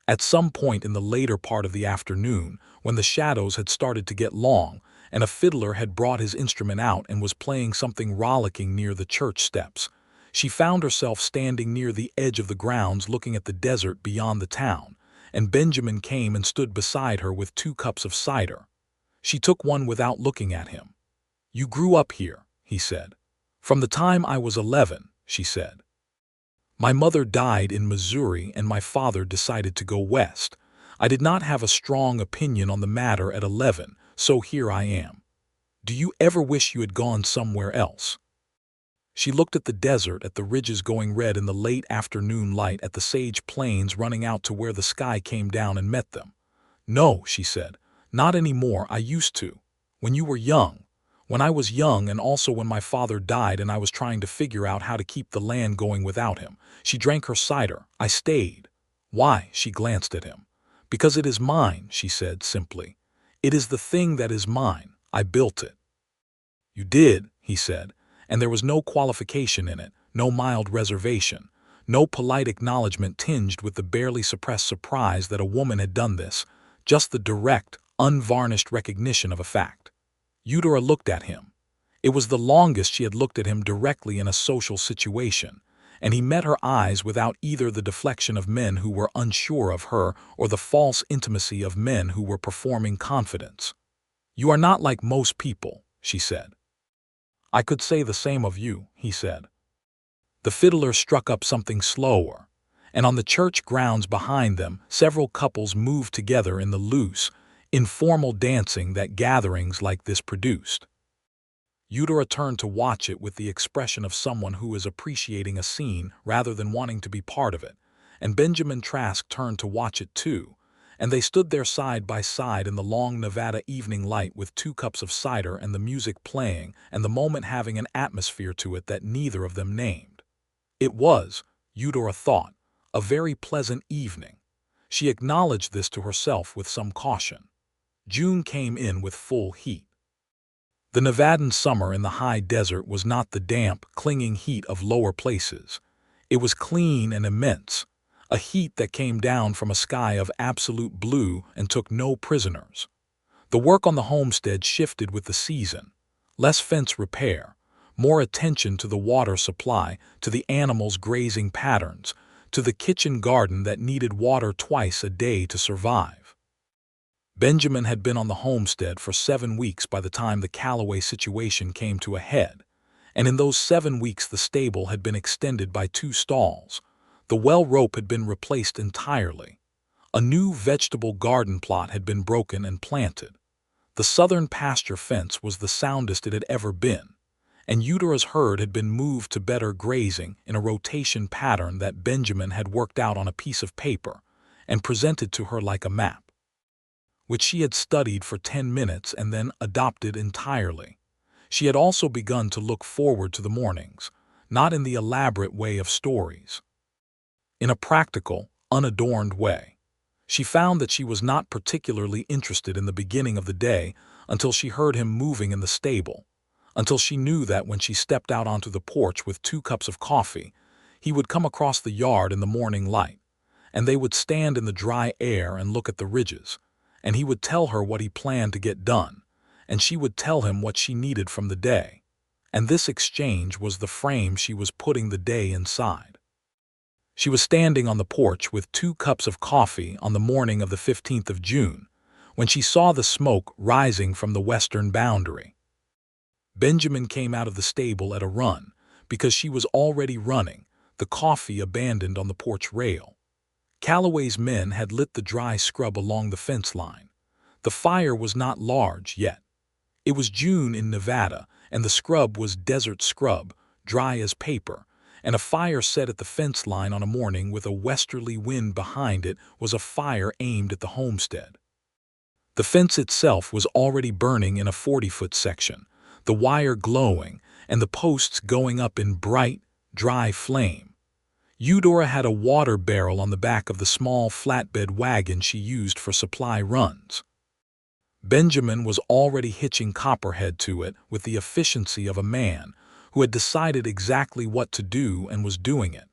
At some point in the later part of the afternoon, when the shadows had started to get long, and a fiddler had brought his instrument out and was playing something rollicking near the church steps, she found herself standing near the edge of the grounds looking at the desert beyond the town, and Benjamin came and stood beside her with 2 cups of cider. She took one without looking at him. "You grew up here," he said. "From the time I was 11, she said. "My mother died in Missouri and my father decided to go west. I did not have a strong opinion on the matter at 11, so here I am. Do you ever wish you had gone somewhere else?" She looked at the desert, at the ridges going red in the late afternoon light, at the sage plains running out to where the sky came down and met them. "No," she said, "not anymore. I used to. When you were young. When I was young, and also when my father died and I was trying to figure out how to keep the land going without him." She drank her cider. "I stayed. Why? She glanced at him. Because it is mine, she said simply. It is the thing that is mine. I built it. You did, he said, and there was no qualification in it, no mild reservation, no polite acknowledgement tinged with the barely suppressed surprise that a woman had done this, just the direct, unvarnished recognition of a fact. Eudora looked at him. It was the longest she had looked at him directly in a social situation, and he met her eyes without either the deflection of men who were unsure of her or the false intimacy of men who were performing confidence. You are not like most people, she said. I could say the same of you, he said. The fiddler struck up something slower, and on the church grounds behind them, several couples moved together in the loose, informal dancing that gatherings like this produced. Eudora turned to watch it with the expression of someone who is appreciating a scene rather than wanting to be part of it, and Benjamin Trask turned to watch it too, and they stood there side by side in the long Nevada evening light with 2 cups of cider and the music playing and the moment having an atmosphere to it that neither of them named. It was, Eudora thought, a very pleasant evening. She acknowledged this to herself with some caution. June came in with full heat. The Nevadan summer in the high desert was not the damp, clinging heat of lower places. It was clean and immense, a heat that came down from a sky of absolute blue and took no prisoners. The work on the homestead shifted with the season. Less fence repair, more attention to the water supply, to the animals' grazing patterns, to the kitchen garden that needed water twice a day to survive. Benjamin had been on the homestead for 7 weeks by the time the Callaway situation came to a head, and in those 7 weeks the stable had been extended by 2 stalls. The well rope had been replaced entirely. A new vegetable garden plot had been broken and planted. The southern pasture fence was the soundest it had ever been, and Eudora's herd had been moved to better grazing in a rotation pattern that Benjamin had worked out on a piece of paper and presented to her like a map, which she had studied for 10 minutes and then adopted entirely. She had also begun to look forward to the mornings, not in the elaborate way of stories. In a practical, unadorned way. She found that she was not particularly interested in the beginning of the day until she heard him moving in the stable, until she knew that when she stepped out onto the porch with 2 cups of coffee, he would come across the yard in the morning light, and they would stand in the dry air and look at the ridges, and he would tell her what he planned to get done, and she would tell him what she needed from the day, and this exchange was the frame she was putting the day inside. She was standing on the porch with 2 cups of coffee on the morning of the 15th of June, when she saw the smoke rising from the western boundary. Benjamin came out of the stable at a run, because she was already running, the coffee abandoned on the porch rail. Callaway's men had lit the dry scrub along the fence line. The fire was not large yet. It was June in Nevada, and the scrub was desert scrub, dry as paper, and a fire set at the fence line on a morning with a westerly wind behind it was a fire aimed at the homestead. The fence itself was already burning in a 40-foot section, the wire glowing and the posts going up in bright, dry flame. Eudora had a water barrel on the back of the small flatbed wagon she used for supply runs. Benjamin was already hitching Copperhead to it with the efficiency of a man who had decided exactly what to do and was doing it,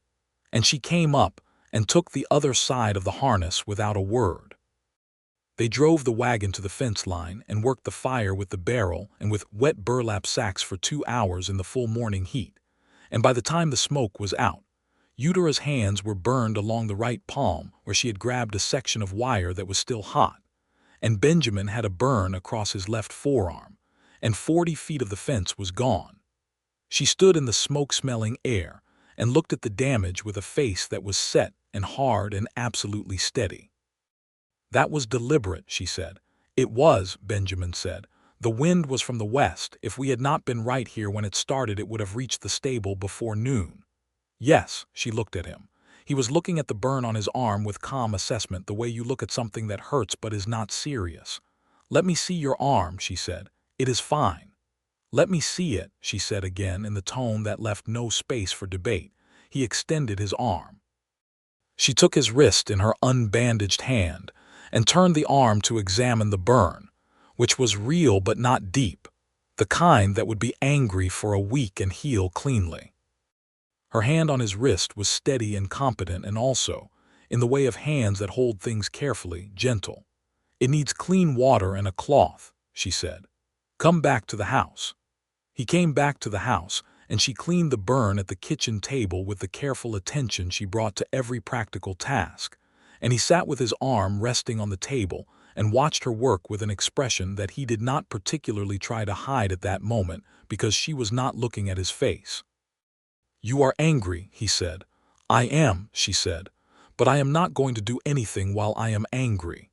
and she came up and took the other side of the harness without a word. They drove the wagon to the fence line and worked the fire with the barrel and with wet burlap sacks for 2 hours in the full morning heat, and by the time the smoke was out, Eudora's hands were burned along the right palm where she had grabbed a section of wire that was still hot, and Benjamin had a burn across his left forearm, and 40 feet of the fence was gone. She stood in the smoke-smelling air and looked at the damage with a face that was set and hard and absolutely steady. That was deliberate, she said. It was, Benjamin said. The wind was from the west. If we had not been right here when it started, it would have reached the stable before noon. Yes, she looked at him. He was looking at the burn on his arm with calm assessment, the way you look at something that hurts but is not serious. Let me see your arm, she said. It is fine. Let me see it, she said again in the tone that left no space for debate. He extended his arm. She took his wrist in her unbandaged hand and turned the arm to examine the burn, which was real but not deep, the kind that would be angry for a week and heal cleanly. Her hand on his wrist was steady and competent, and also, in the way of hands that hold things carefully, gentle. "It needs clean water and a cloth," she said. "Come back to the house." He came back to the house, and she cleaned the burn at the kitchen table with the careful attention she brought to every practical task, and he sat with his arm resting on the table and watched her work with an expression that he did not particularly try to hide at that moment because she was not looking at his face. "You are angry," he said. "I am," she said, "but I am not going to do anything while I am angry.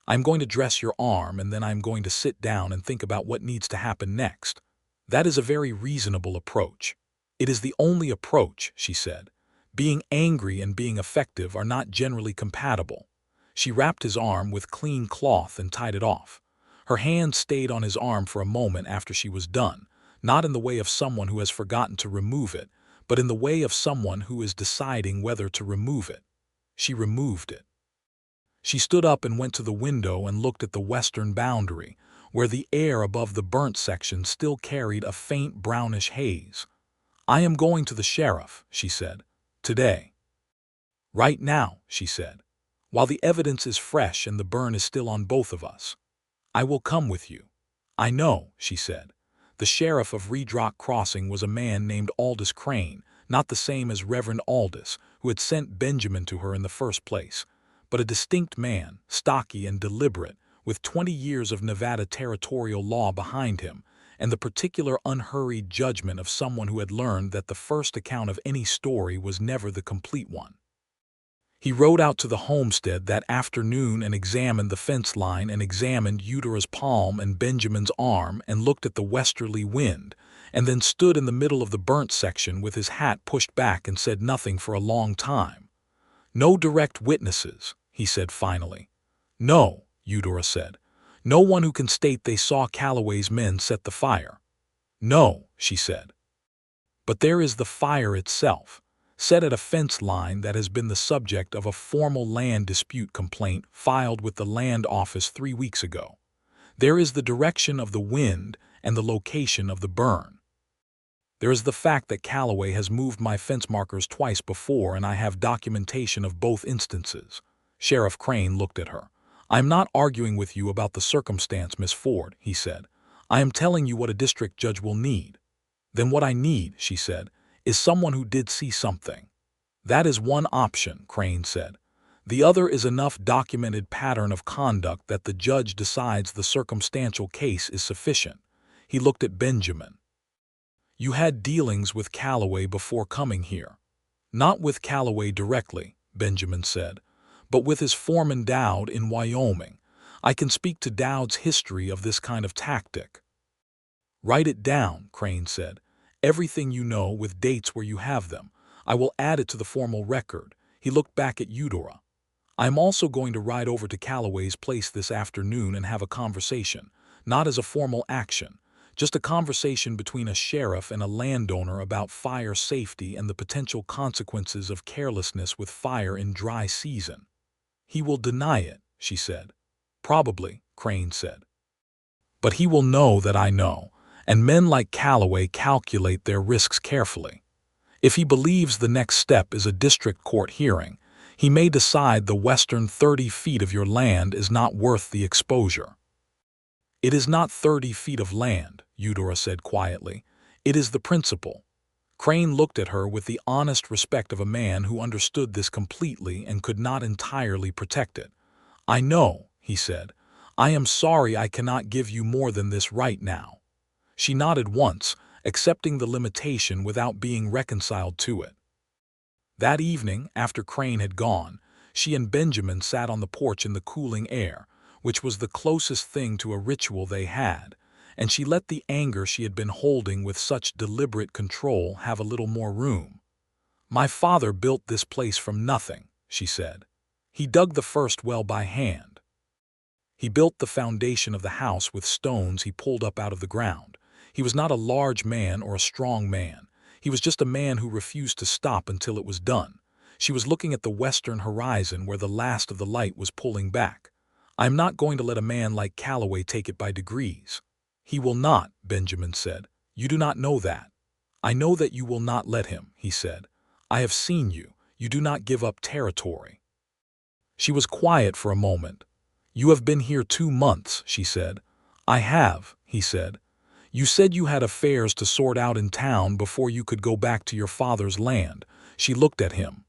I'm going to dress your arm, and then I'm going to sit down and think about what needs to happen next." That is a very reasonable approach. "It is the only approach," she said. "Being angry and being effective are not generally compatible." She wrapped his arm with clean cloth and tied it off. Her hand stayed on his arm for a moment after she was done, not in the way of someone who has forgotten to remove it, but in the way of someone who is deciding whether to remove it. She removed it. She stood up and went to the window and looked at the western boundary, where the air above the burnt section still carried a faint brownish haze. "I am going to the sheriff," she said. "Today." "Right now," she said, "while the evidence is fresh and the burn is still on both of us. I will come with you." "I know," she said. The sheriff of Red Rock Crossing was a man named Aldous Crane, not the same as Reverend Aldous, who had sent Benjamin to her in the first place, but a distinct man, stocky and deliberate, with 20 years of Nevada territorial law behind him, and the particular unhurried judgment of someone who had learned that the first account of any story was never the complete one. He rode out to the homestead that afternoon and examined the fence line and examined Eudora's palm and Benjamin's arm and looked at the westerly wind, and then stood in the middle of the burnt section with his hat pushed back and said nothing for a long time. "No direct witnesses," he said finally. "No," Eudora said. "No one who can state they saw Calloway's men set the fire." "No," she said. "But there is the fire itself, set at a fence line that has been the subject of a formal land dispute complaint filed with the land office 3 weeks ago. There is the direction of the wind and the location of the burn. There is the fact that Calloway has moved my fence markers twice before, and I have documentation of both instances." Sheriff Crane looked at her. "I am not arguing with you about the circumstance, Miss Ford," he said. "I am telling you what a district judge will need." "Then what I need," she said, "is someone who did see something." "That is one option," Crane said. "The other is enough documented pattern of conduct that the judge decides the circumstantial case is sufficient." He looked at Benjamin. "You had dealings with Calloway before coming here." "Not with Calloway directly," Benjamin said, "but with his foreman Dowd in Wyoming. I can speak to Dowd's history of this kind of tactic." "Write it down," Crane said. "Everything you know, with dates where you have them. I will add it to the formal record." He looked back at Eudora. "I am also going to ride over to Calloway's place this afternoon and have a conversation, not as a formal action, just a conversation between a sheriff and a landowner about fire safety and the potential consequences of carelessness with fire in dry season." "He will deny it," she said. "Probably," Crane said. "But he will know that I know, and men like Calloway calculate their risks carefully. If he believes the next step is a district court hearing, he may decide the western 30 feet of your land is not worth the exposure." "It is not 30 feet of land," Eudora said quietly. "It is the principle." Crane looked at her with the honest respect of a man who understood this completely and could not entirely protect it. "I know," he said. "I am sorry I cannot give you more than this right now." She nodded once, accepting the limitation without being reconciled to it. That evening, after Crane had gone, she and Benjamin sat on the porch in the cooling air, which was the closest thing to a ritual they had, and she let the anger she had been holding with such deliberate control have a little more room. "My father built this place from nothing," she said. "He dug the first well by hand. He built the foundation of the house with stones he pulled up out of the ground. He was not a large man or a strong man. He was just a man who refused to stop until it was done." She was looking at the western horizon where the last of the light was pulling back. "I am not going to let a man like Calloway take it by degrees." "He will not," Benjamin said. "You do not know that." "I know that you will not let him," he said. "I have seen you. You do not give up territory." She was quiet for a moment. "You have been here 2 months," she said. "I have," he said. "You said you had affairs to sort out in town before you could go back to your father's land." She looked at him.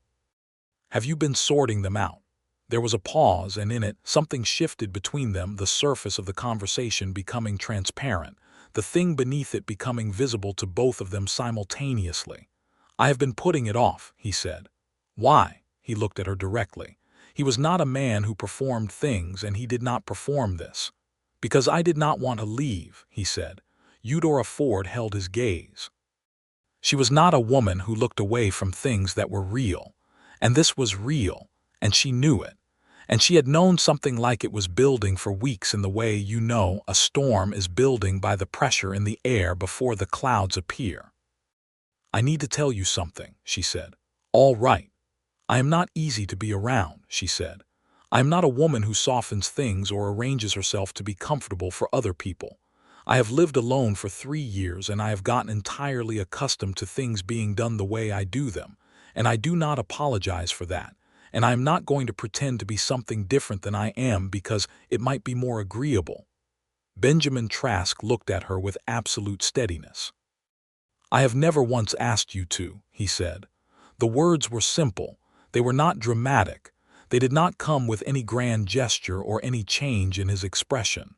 "Have you been sorting them out?" There was a pause, and in it, something shifted between them, the surface of the conversation becoming transparent, the thing beneath it becoming visible to both of them simultaneously. "I have been putting it off," he said. "Why?" He looked at her directly. He was not a man who performed things, and he did not perform this. "Because I did not want to leave," he said. Eudora Ford held his gaze. She was not a woman who looked away from things that were real. And this was real, and she knew it. And she had known something like it was building for weeks in the way you know a storm is building by the pressure in the air before the clouds appear. "I need to tell you something," she said. "All right." "I am not easy to be around," she said. "I am not a woman who softens things or arranges herself to be comfortable for other people. I have lived alone for 3 years, and I have gotten entirely accustomed to things being done the way I do them, and I do not apologize for that, and I am not going to pretend to be something different than I am because it might be more agreeable." Benjamin Trask looked at her with absolute steadiness. "I have never once asked you to," he said. The words were simple. They were not dramatic. They did not come with any grand gesture or any change in his expression.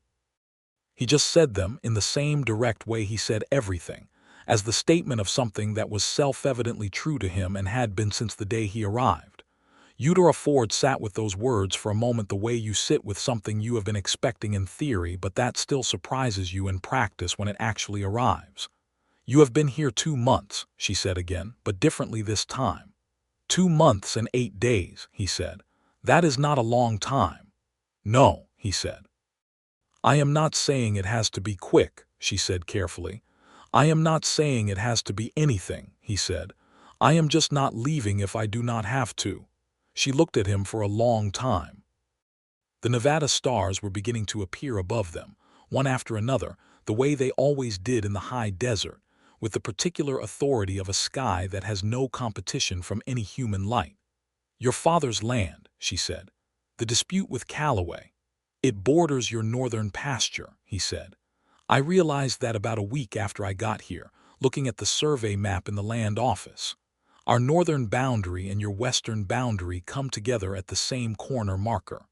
He just said them in the same direct way he said everything, as the statement of something that was self-evidently true to him and had been since the day he arrived. Eudora Ford sat with those words for a moment the way you sit with something you have been expecting in theory, but that still surprises you in practice when it actually arrives. "You have been here 2 months," she said again, but differently this time. 2 months and 8 days, he said. "That is not a long time." "No," he said. "I am not saying it has to be quick," she said carefully. "I am not saying it has to be anything," he said. "I am just not leaving if I do not have to." She looked at him for a long time. The Nevada stars were beginning to appear above them, one after another, the way they always did in the high desert, with the particular authority of a sky that has no competition from any human light. "Your father's land," she said. "The dispute with Calloway. It borders your northern pasture," he said. "I realized that about a week after I got here, looking at the survey map in the land office. Our northern boundary and your western boundary come together at the same corner marker."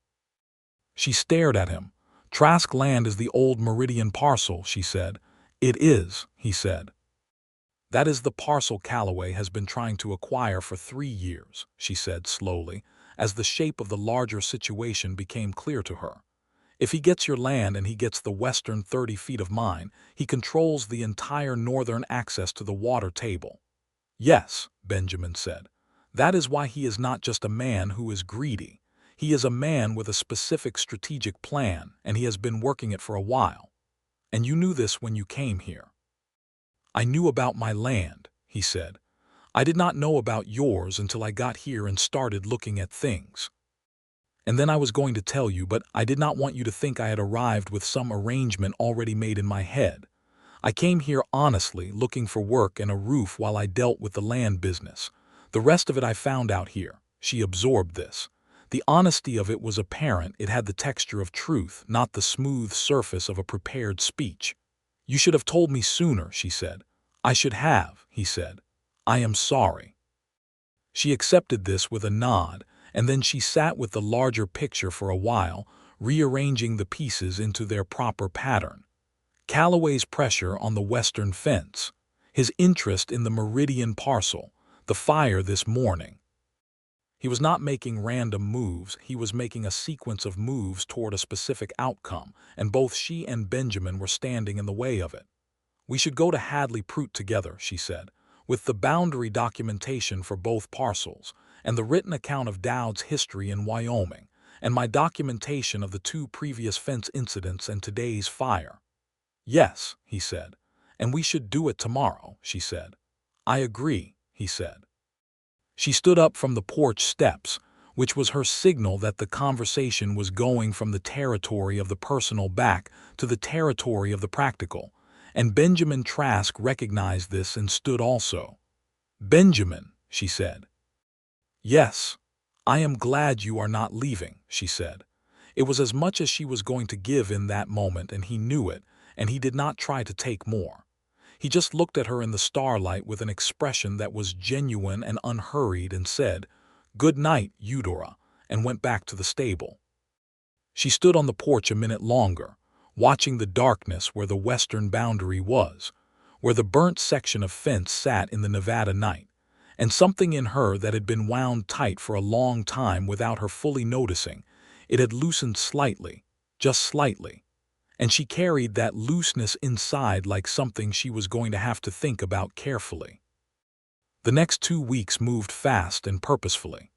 She stared at him. "Trask land is the old Meridian parcel," she said. "It is," he said. "That is the parcel Calloway has been trying to acquire for 3 years," she said slowly, as the shape of the larger situation became clear to her. "If he gets your land and he gets the western 30 feet of mine, he controls the entire northern access to the water table." "Yes," Benjamin said. "That is why he is not just a man who is greedy. He is a man with a specific strategic plan, and he has been working it for a while. And you knew this when you came here." "I knew about my land," he said. "I did not know about yours until I got here and started looking at things. And then I was going to tell you, but I did not want you to think I had arrived with some arrangement already made in my head. I came here honestly, looking for work and a roof while I dealt with the land business. The rest of it I found out here." She absorbed this. The honesty of it was apparent. It had the texture of truth, not the smooth surface of a prepared speech. "You should have told me sooner," she said. "I should have," he said. "I am sorry." She accepted this with a nod, and then she sat with the larger picture for a while, rearranging the pieces into their proper pattern. Calloway's pressure on the western fence, his interest in the Meridian parcel, the fire this morning. He was not making random moves, he was making a sequence of moves toward a specific outcome, and both she and Benjamin were standing in the way of it. "We should go to Hadley Prute together," she said, "with the boundary documentation for both parcels, and the written account of Dowd's history in Wyoming, and my documentation of the 2 previous fence incidents and today's fire." "Yes," he said. "And we should do it tomorrow," she said. "I agree," he said. She stood up from the porch steps, which was her signal that the conversation was going from the territory of the personal back to the territory of the practical, and Benjamin Trask recognized this and stood also. "Benjamin," she said. "Yes, I am glad you are not leaving," she said. It was as much as she was going to give in that moment, and he knew it, and he did not try to take more. He just looked at her in the starlight with an expression that was genuine and unhurried and said, "Good night, Eudora," and went back to the stable. She stood on the porch a minute longer, watching the darkness where the western boundary was, where the burnt section of fence sat in the Nevada night, and something in her that had been wound tight for a long time without her fully noticing, it had loosened slightly, just slightly, and she carried that looseness inside like something she was going to have to think about carefully. The next 2 weeks moved fast and purposefully.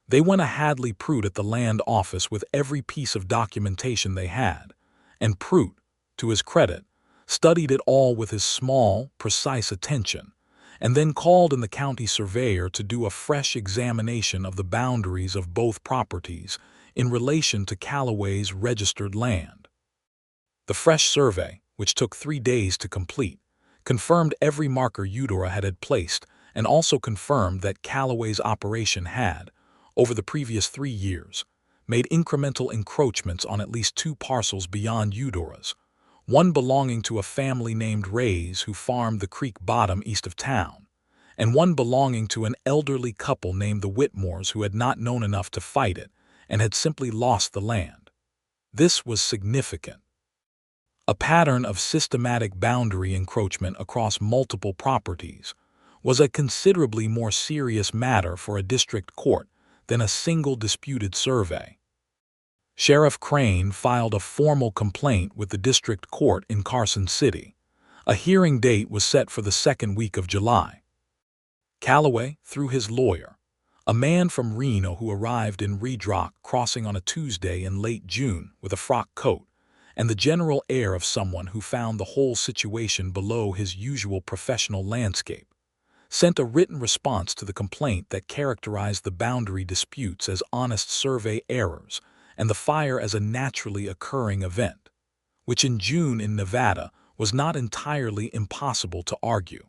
They went to Hadley Prout at the land office with every piece of documentation they had, and Prout, to his credit, studied it all with his small, precise attention, and then called in the county surveyor to do a fresh examination of the boundaries of both properties in relation to Callaway's registered land. The fresh survey, which took 3 days to complete, confirmed every marker Eudora had placed and also confirmed that Callaway's operation had, over the previous 3 years, made incremental encroachments on at least 2 parcels beyond Eudora's, one belonging to a family named Rays who farmed the creek bottom east of town, and one belonging to an elderly couple named the Whitmores who had not known enough to fight it and had simply lost the land. This was significant. A pattern of systematic boundary encroachment across multiple properties was a considerably more serious matter for a district court than a single disputed survey. Sheriff Crane filed a formal complaint with the district court in Carson City. A hearing date was set for the 2nd week of July. Callaway, through his lawyer, a man from Reno who arrived in Red Rock Crossing on a Tuesday in late June with a frock coat, and the general air of someone who found the whole situation below his usual professional landscape, sent a written response to the complaint that characterized the boundary disputes as honest survey errors and the fire as a naturally occurring event, which in June in Nevada was not entirely impossible to argue,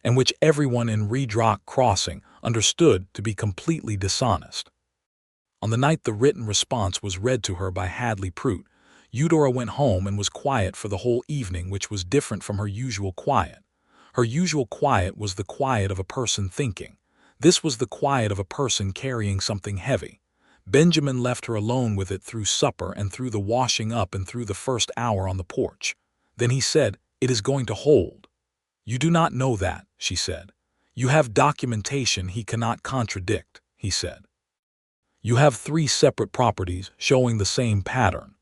and which everyone in Red Rock Crossing understood to be completely dishonest. On the night the written response was read to her by Hadley Prout, Eudora went home and was quiet for the whole evening, which was different from her usual quiet. Her usual quiet was the quiet of a person thinking. This was the quiet of a person carrying something heavy. Benjamin left her alone with it through supper and through the washing up and through the first hour on the porch. Then he said, "It is going to hold." "You do not know that," she said. "You have documentation he cannot contradict," he said. "You have 3 separate properties showing the same pattern.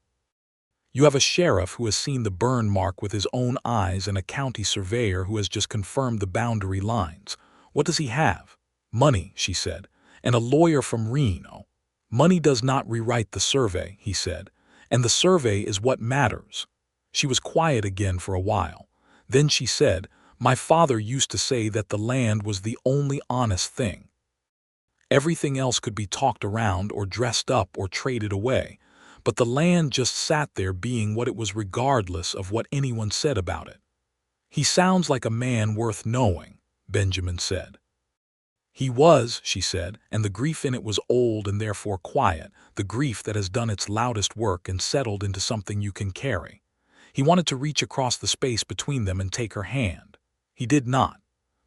You have a sheriff who has seen the burn mark with his own eyes and a county surveyor who has just confirmed the boundary lines. What does he have? Money," she said, "and a lawyer from Reno. Money does not rewrite the survey," he said, "and the survey is what matters." She was quiet again for a while. Then she said, "My father used to say that the land was the only honest thing. Everything else could be talked around or dressed up or traded away, but the land just sat there being what it was regardless of what anyone said about it." "He sounds like a man worth knowing," Benjamin said. "He was," she said, "and the grief in it was old and therefore quiet, the grief that has done its loudest work and settled into something you can carry." He wanted to reach across the space between them and take her hand. He did not,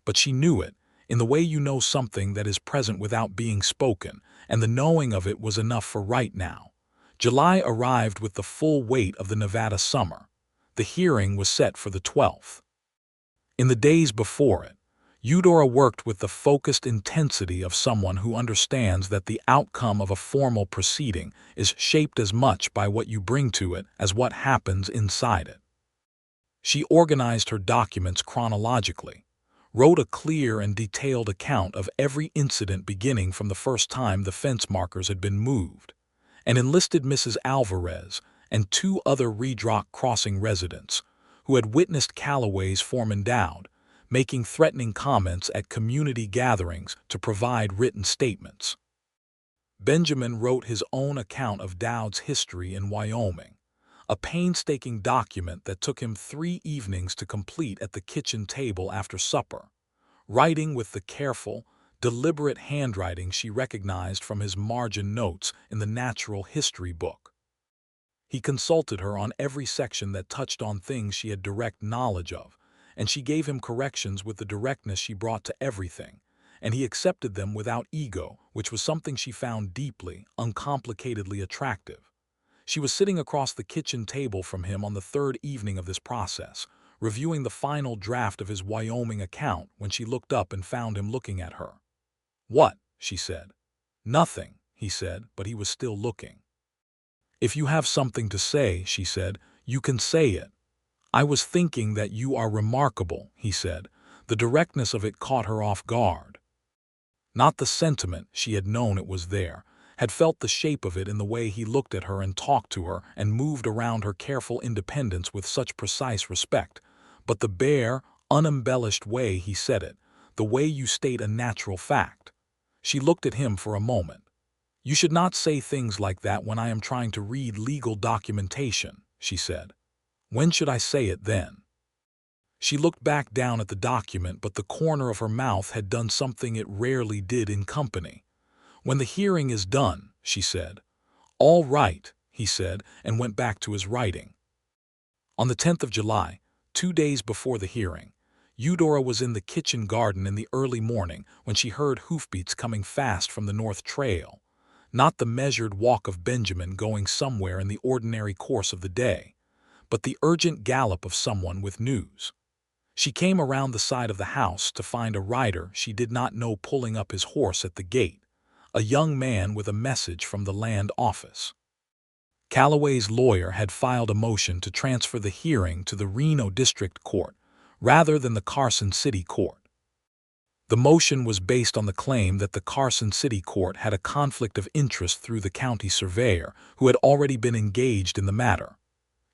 but she knew it, in the way you know something that is present without being spoken, and the knowing of it was enough for right now. July arrived with the full weight of the Nevada summer. The hearing was set for the 12th. In the days before it, Eudora worked with the focused intensity of someone who understands that the outcome of a formal proceeding is shaped as much by what you bring to it as what happens inside it. She organized her documents chronologically, wrote a clear and detailed account of every incident beginning from the first time the fence markers had been moved, and enlisted Mrs. Alvarez and 2 other Red Rock Crossing residents who had witnessed Callaway's foreman Dowd making threatening comments at community gatherings to provide written statements. Benjamin wrote his own account of Dowd's history in Wyoming, a painstaking document that took him 3 evenings to complete at the kitchen table after supper, writing with the careful, deliberate handwriting she recognized from his margin notes in the natural history book. He consulted her on every section that touched on things she had direct knowledge of, and she gave him corrections with the directness she brought to everything, and he accepted them without ego, which was something she found deeply, uncomplicatedly attractive. She was sitting across the kitchen table from him on the 3rd evening of this process, reviewing the final draft of his Wyoming account when she looked up and found him looking at her. "What?" she said. "Nothing," he said, but he was still looking. "If you have something to say," she said, "you can say it." "I was thinking that you are remarkable," he said. The directness of it caught her off guard. Not the sentiment, she had known it was there, had felt the shape of it in the way he looked at her and talked to her and moved around her careful independence with such precise respect, but the bare, unembellished way he said it, the way you state a natural fact. She looked at him for a moment. "You should not say things like that when I am trying to read legal documentation," she said. "When should I say it then?" She looked back down at the document, but the corner of her mouth had done something it rarely did in company. "When the hearing is done," she said. "All right," he said, and went back to his writing. On the 10th of July, 2 days before the hearing, Eudora was in the kitchen garden in the early morning when she heard hoofbeats coming fast from the North Trail, not the measured walk of Benjamin going somewhere in the ordinary course of the day, but the urgent gallop of someone with news. She came around the side of the house to find a rider she did not know pulling up his horse at the gate, a young man with a message from the land office. Calloway's lawyer had filed a motion to transfer the hearing to the Reno District Court rather than the Carson City Court. The motion was based on the claim that the Carson City Court had a conflict of interest through the county surveyor who had already been engaged in the matter.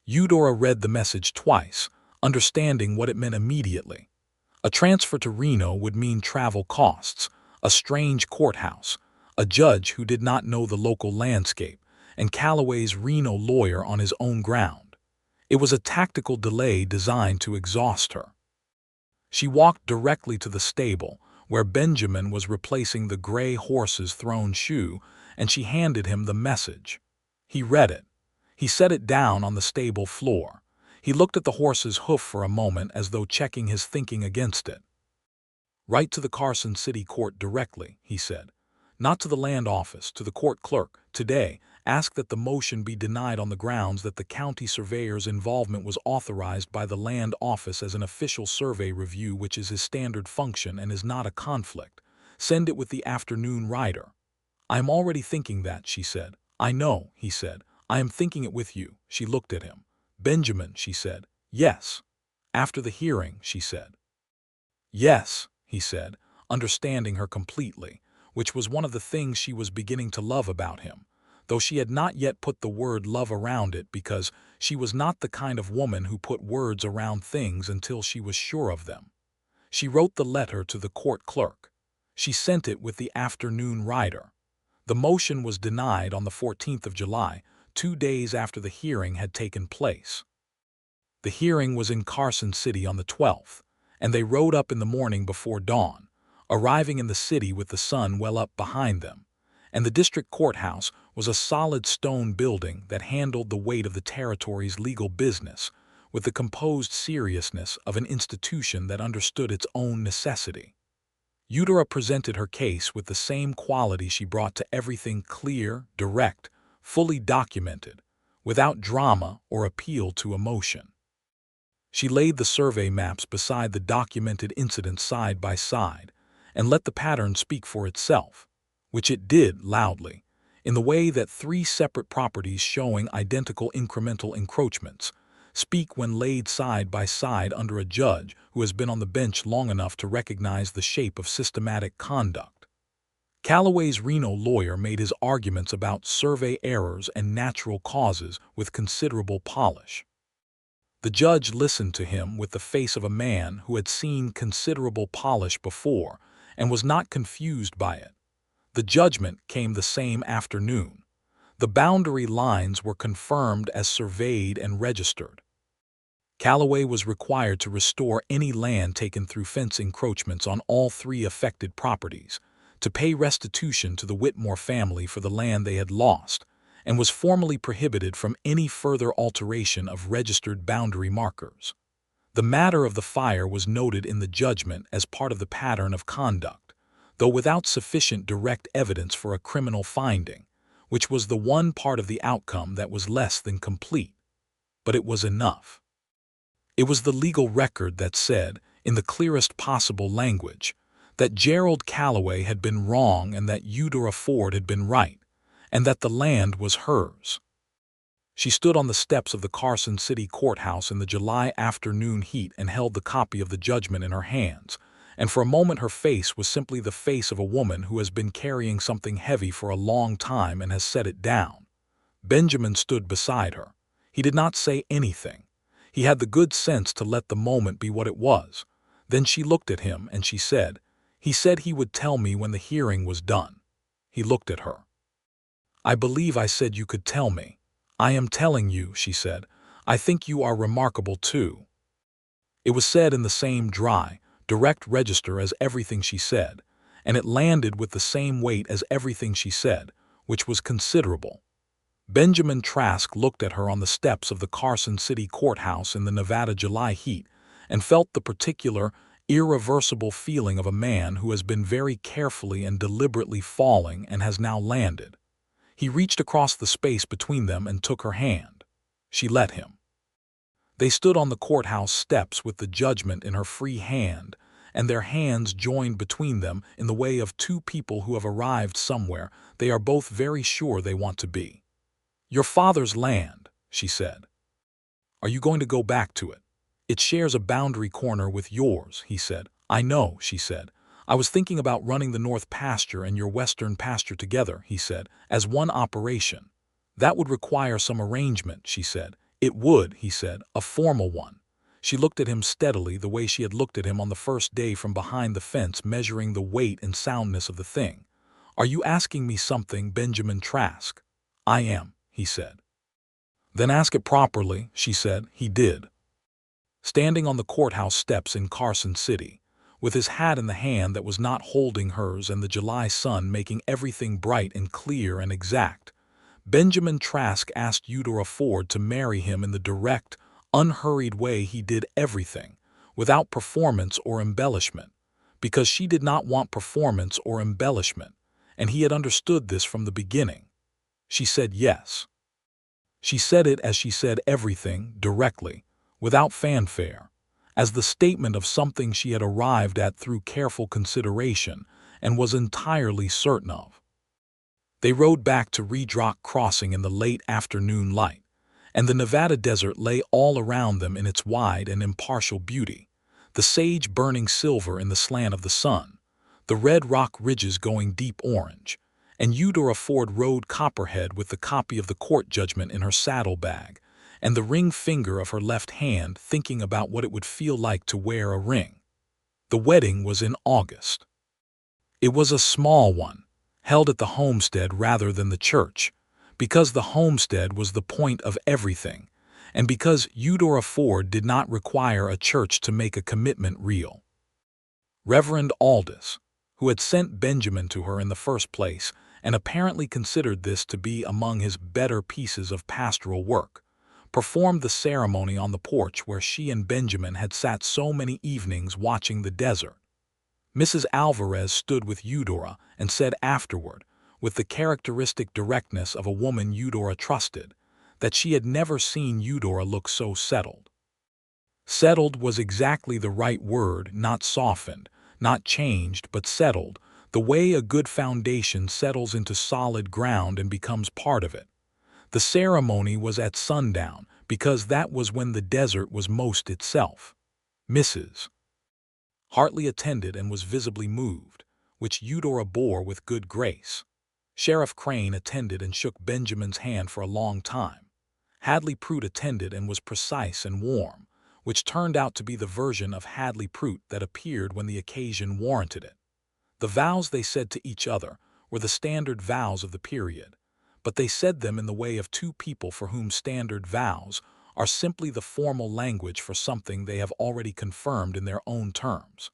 Eudora read the message twice, understanding what it meant immediately. A transfer to Reno would mean travel costs, a strange courthouse, a judge who did not know the local landscape, and Calloway's Reno lawyer on his own ground. It was a tactical delay designed to exhaust her. She walked directly to the stable, where Benjamin was replacing the gray horse's thrown shoe, and she handed him the message. He read it. He set it down on the stable floor. He looked at the horse's hoof for a moment as though checking his thinking against it. "Write to the Carson City Court directly," he said. "Not to the land office, to the court clerk. Today, ask that the motion be denied on the grounds that the county surveyor's involvement was authorized by the land office as an official survey review, which is his standard function and is not a conflict. Send it with the afternoon rider." "I am already thinking that," she said. "I know," he said. "I am thinking it with you." She looked at him. "Benjamin," she said. "Yes." "After the hearing," she said. "Yes," he said, understanding her completely, which was one of the things she was beginning to love about him, though she had not yet put the word love around it because she was not the kind of woman who put words around things until she was sure of them. She wrote the letter to the court clerk. She sent it with the afternoon rider. The motion was denied on the 14th of July, 2 days after the hearing had taken place. The hearing was in Carson City on the 12th, and they rode up in the morning before dawn, arriving in the city with the sun well up behind them, and the district courthouse was a solid stone building that handled the weight of the territory's legal business with the composed seriousness of an institution that understood its own necessity. Eudora presented her case with the same quality she brought to everything: clear, direct, fully documented, without drama or appeal to emotion. She laid the survey maps beside the documented incidents side by side and let the pattern speak for itself, which it did loudly, in the way that 3 separate properties showing identical incremental encroachments speak when laid side by side under a judge who has been on the bench long enough to recognize the shape of systematic conduct. Calloway's Reno lawyer made his arguments about survey errors and natural causes with considerable polish. The judge listened to him with the face of a man who had seen considerable polish before and was not confused by it. The judgment came the same afternoon. The boundary lines were confirmed as surveyed and registered. Calloway was required to restore any land taken through fence encroachments on all 3 affected properties, to pay restitution to the Whitmore family for the land they had lost, and was formally prohibited from any further alteration of registered boundary markers. The matter of the fire was noted in the judgment as part of the pattern of conduct, though without sufficient direct evidence for a criminal finding, which was the one part of the outcome that was less than complete. But it was enough. It was the legal record that said, in the clearest possible language, that Gerald Calloway had been wrong and that Eudora Ford had been right, and that the land was hers. She stood on the steps of the Carson City Courthouse in the July afternoon heat and held the copy of the judgment in her hands, and for a moment her face was simply the face of a woman who has been carrying something heavy for a long time and has set it down. Benjamin stood beside her. He did not say anything. He had the good sense to let the moment be what it was. Then she looked at him and she said, "He said he would tell me when the hearing was done." He looked at her. "I believe I said you could tell me. I am telling you," she said. "I think you are remarkable too." It was said in the same dry, direct register as everything she said, and it landed with the same weight as everything she said, which was considerable. Benjamin Trask looked at her on the steps of the Carson City Courthouse in the Nevada July heat and felt the particular, irreversible feeling of a man who has been very carefully and deliberately falling and has now landed. He reached across the space between them and took her hand. She let him. They stood on the courthouse steps with the judgment in her free hand, and their hands joined between them in the way of 2 people who have arrived somewhere they are both very sure they want to be. "Your father's land," she said. "Are you going to go back to it?" "It shares a boundary corner with yours," he said. "I know," she said. "I was thinking about running the north pasture and your western pasture together," he said, "as one operation." "That would require some arrangement," she said. "It would," he said, "a formal one." She looked at him steadily the way she had looked at him on the first day from behind the fence, measuring the weight and soundness of the thing. "Are you asking me something, Benjamin Trask?" "I am," he said. "Then ask it properly," she said. He did. Standing on the courthouse steps in Carson City, with his hat in the hand that was not holding hers and the July sun making everything bright and clear and exact, Benjamin Trask asked Eudora Ford to marry him in the direct, unhurried way he did everything, without performance or embellishment, because she did not want performance or embellishment, and he had understood this from the beginning. She said yes. She said it as she said everything, directly, without fanfare, as the statement of something she had arrived at through careful consideration and was entirely certain of. They rode back to Red Rock Crossing in the late afternoon light, and the Nevada desert lay all around them in its wide and impartial beauty, the sage burning silver in the slant of the sun, the red rock ridges going deep orange, and Eudora Ford rode Copperhead with the copy of the court judgment in her saddlebag, and the ring finger of her left hand thinking about what it would feel like to wear a ring. The wedding was in August. It was a small one, held at the homestead rather than the church, because the homestead was the point of everything, and because Eudora Ford did not require a church to make a commitment real. Reverend Aldous, who had sent Benjamin to her in the first place and apparently considered this to be among his better pieces of pastoral work, performed the ceremony on the porch where she and Benjamin had sat so many evenings watching the desert. Mrs. Alvarez stood with Eudora and said afterward, with the characteristic directness of a woman Eudora trusted, that she had never seen Eudora look so settled. Settled was exactly the right word, not softened, not changed, but settled, the way a good foundation settles into solid ground and becomes part of it. The ceremony was at sundown, because that was when the desert was most itself. Mrs. Hartley attended and was visibly moved, which Eudora bore with good grace. Sheriff Crane attended and shook Benjamin's hand for a long time. Hadley Prute attended and was precise and warm, which turned out to be the version of Hadley Prute that appeared when the occasion warranted it. The vows they said to each other were the standard vows of the period, but they said them in the way of two people for whom standard vows are simply the formal language for something they have already confirmed in their own terms.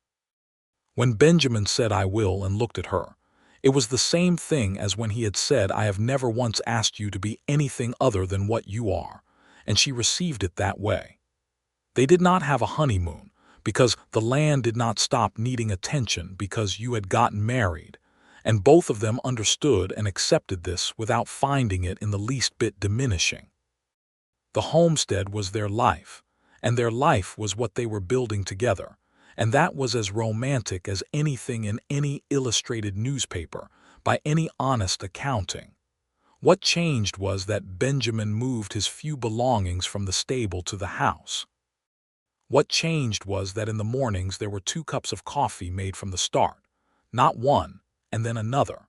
When Benjamin said "I will" and looked at her, it was the same thing as when he had said "I have never once asked you to be anything other than what you are," and she received it that way. They did not have a honeymoon, because the land did not stop needing attention because you had gotten married, and both of them understood and accepted this without finding it in the least bit diminishing. The homestead was their life, and their life was what they were building together, and that was as romantic as anything in any illustrated newspaper, by any honest accounting. What changed was that Benjamin moved his few belongings from the stable to the house. What changed was that in the mornings there were 2 cups of coffee made from the start, not one, and then another.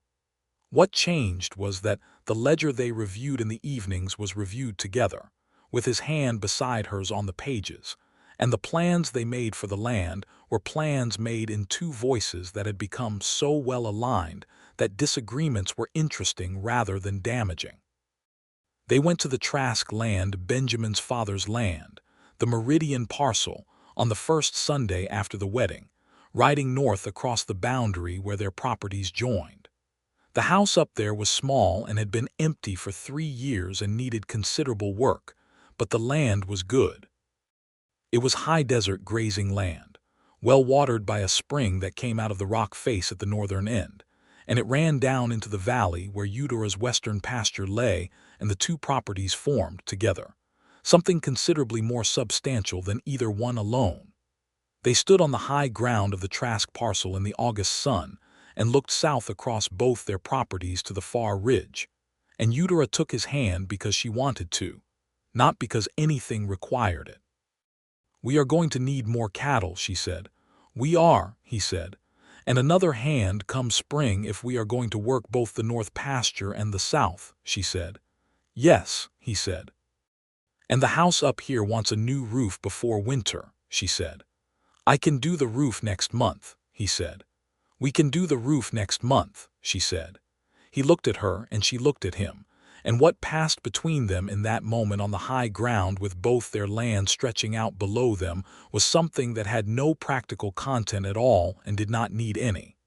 What changed was that the ledger they reviewed in the evenings was reviewed together, with his hand beside hers on the pages, and the plans they made for the land were plans made in 2 voices that had become so well aligned that disagreements were interesting rather than damaging. They went to the Trask land, Benjamin's father's land, the Meridian parcel, on the first Sunday after the wedding, riding north across the boundary where their properties joined. The house up there was small and had been empty for 3 years and needed considerable work, but the land was good. It was high desert grazing land, well watered by a spring that came out of the rock face at the northern end, and it ran down into the valley where Eudora's western pasture lay and the 2 properties formed together, something considerably more substantial than either one alone. They stood on the high ground of the Trask parcel in the August sun and looked south across both their properties to the far ridge, and Eudora took his hand because she wanted to, not because anything required it. "We are going to need more cattle," she said. "We are," he said. "And another hand come spring if we are going to work both the north pasture and the south," she said. "Yes," he said. "And the house up here wants a new roof before winter," she said. "I can do the roof next month," he said. "We can do the roof next month," she said. He looked at her and she looked at him, and what passed between them in that moment on the high ground with both their lands stretching out below them was something that had no practical content at all and did not need any.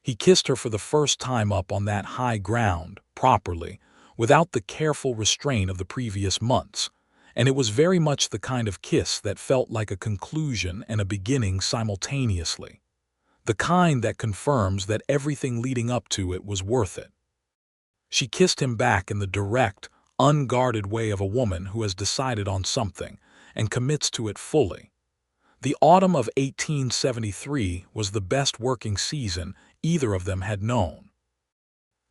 He kissed her for the first time up on that high ground, properly, without the careful restraint of the previous months, and it was very much the kind of kiss that felt like a conclusion and a beginning simultaneously, the kind that confirms that everything leading up to it was worth it. She kissed him back in the direct, unguarded way of a woman who has decided on something and commits to it fully. The autumn of 1873 was the best working season either of them had known.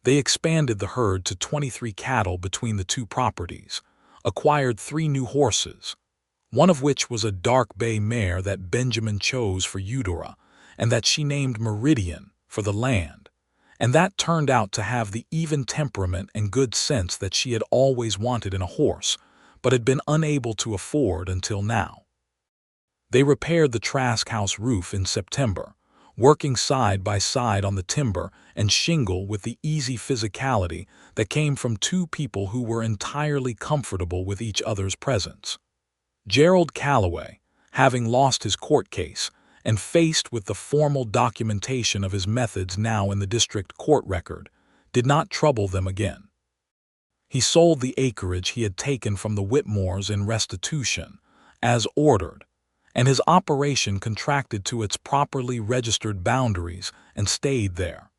They expanded the herd to 23 cattle between the 2 properties, acquired 3 new horses, one of which was a dark bay mare that Benjamin chose for Eudora, and that she named Meridian for the land, and that turned out to have the even temperament and good sense that she had always wanted in a horse, but had been unable to afford until now. They repaired the Trask house roof in September, working side by side on the timber and shingle with the easy physicality that came from 2 people who were entirely comfortable with each other's presence. Gerald Calloway, having lost his court case, and faced with the formal documentation of his methods now in the district court record, did not trouble them again. He sold the acreage he had taken from the Whitmores in restitution, as ordered, and his operation contracted to its properly registered boundaries and stayed there.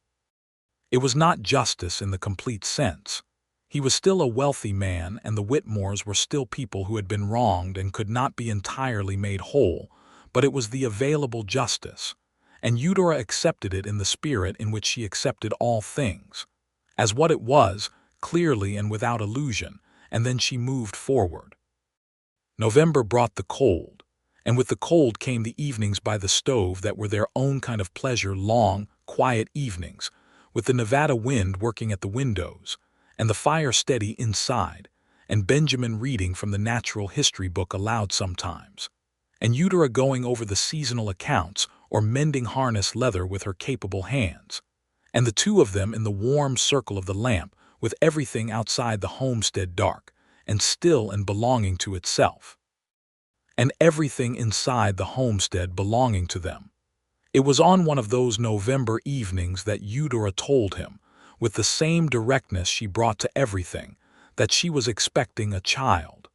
It was not justice in the complete sense. He was still a wealthy man, and the Whitmores were still people who had been wronged and could not be entirely made whole, but it was the available justice, and Eudora accepted it in the spirit in which she accepted all things, as what it was, clearly and without illusion, and then she moved forward. November brought the cold, and with the cold came the evenings by the stove that were their own kind of pleasure, long, quiet evenings, with the Nevada wind working at the windows, and the fire steady inside, and Benjamin reading from the natural history book aloud sometimes, and Eudora going over the seasonal accounts or mending harness leather with her capable hands, and the two of them in the warm circle of the lamp with everything outside the homestead dark and still and belonging to itself, and everything inside the homestead belonging to them. It was on one of those November evenings that Eudora told him, with the same directness she brought to everything, that she was expecting a child.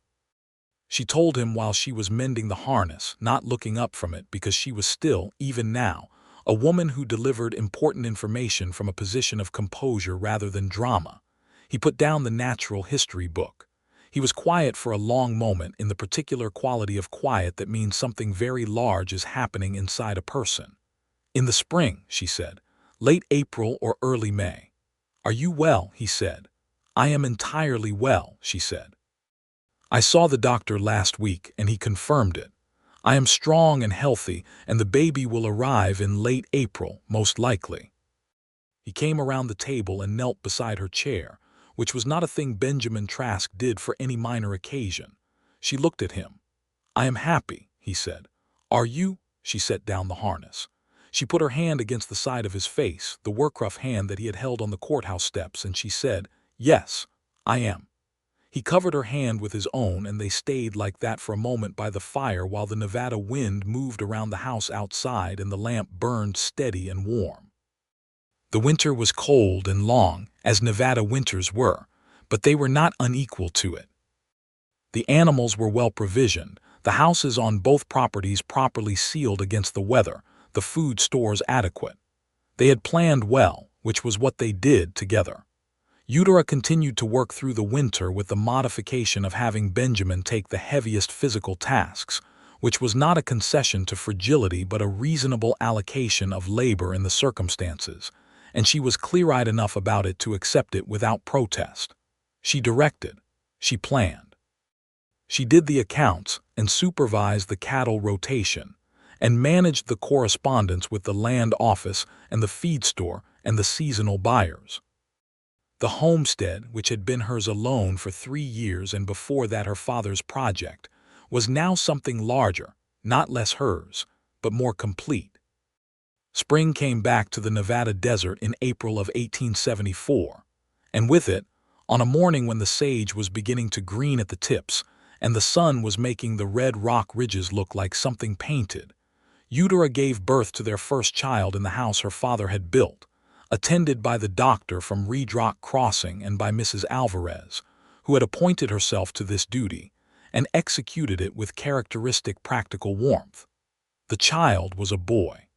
She told him while she was mending the harness, not looking up from it because she was still, even now, a woman who delivered important information from a position of composure rather than drama. He put down the natural history book. He was quiet for a long moment, in the particular quality of quiet that means something very large is happening inside a person. "In the spring," she said, "late April or early May." "Are you well?" he said. "I am entirely well," she said. "I saw the doctor last week and he confirmed it. I am strong and healthy, and the baby will arrive in late April, most likely." He came around the table and knelt beside her chair, which was not a thing Benjamin Trask did for any minor occasion. She looked at him. "I am happy," he said. "Are you?" She set down the harness. She put her hand against the side of his face, the work-rough hand that he had held on the courthouse steps, and she said, "Yes, I am." He covered her hand with his own, and they stayed like that for a moment by the fire while the Nevada wind moved around the house outside and the lamp burned steady and warm. The winter was cold and long, as Nevada winters were, but they were not unequal to it. The animals were well provisioned, the houses on both properties properly sealed against the weather, the food stores adequate. They had planned well, which was what they did together. Eudora continued to work through the winter with the modification of having Benjamin take the heaviest physical tasks, which was not a concession to fragility but a reasonable allocation of labor in the circumstances, and she was clear-eyed enough about it to accept it without protest. She directed. She planned. She did the accounts and supervised the cattle rotation, and managed the correspondence with the land office and the feed store and the seasonal buyers. The homestead, which had been hers alone for 3 years and before that her father's project, was now something larger, not less hers, but more complete. Spring came back to the Nevada desert in April of 1874, and with it, on a morning when the sage was beginning to green at the tips and the sun was making the red rock ridges look like something painted, Eudora gave birth to their first child in the house her father had built, attended by the doctor from Red Rock Crossing and by Mrs. Alvarez, who had appointed herself to this duty and executed it with characteristic practical warmth. The child was a boy.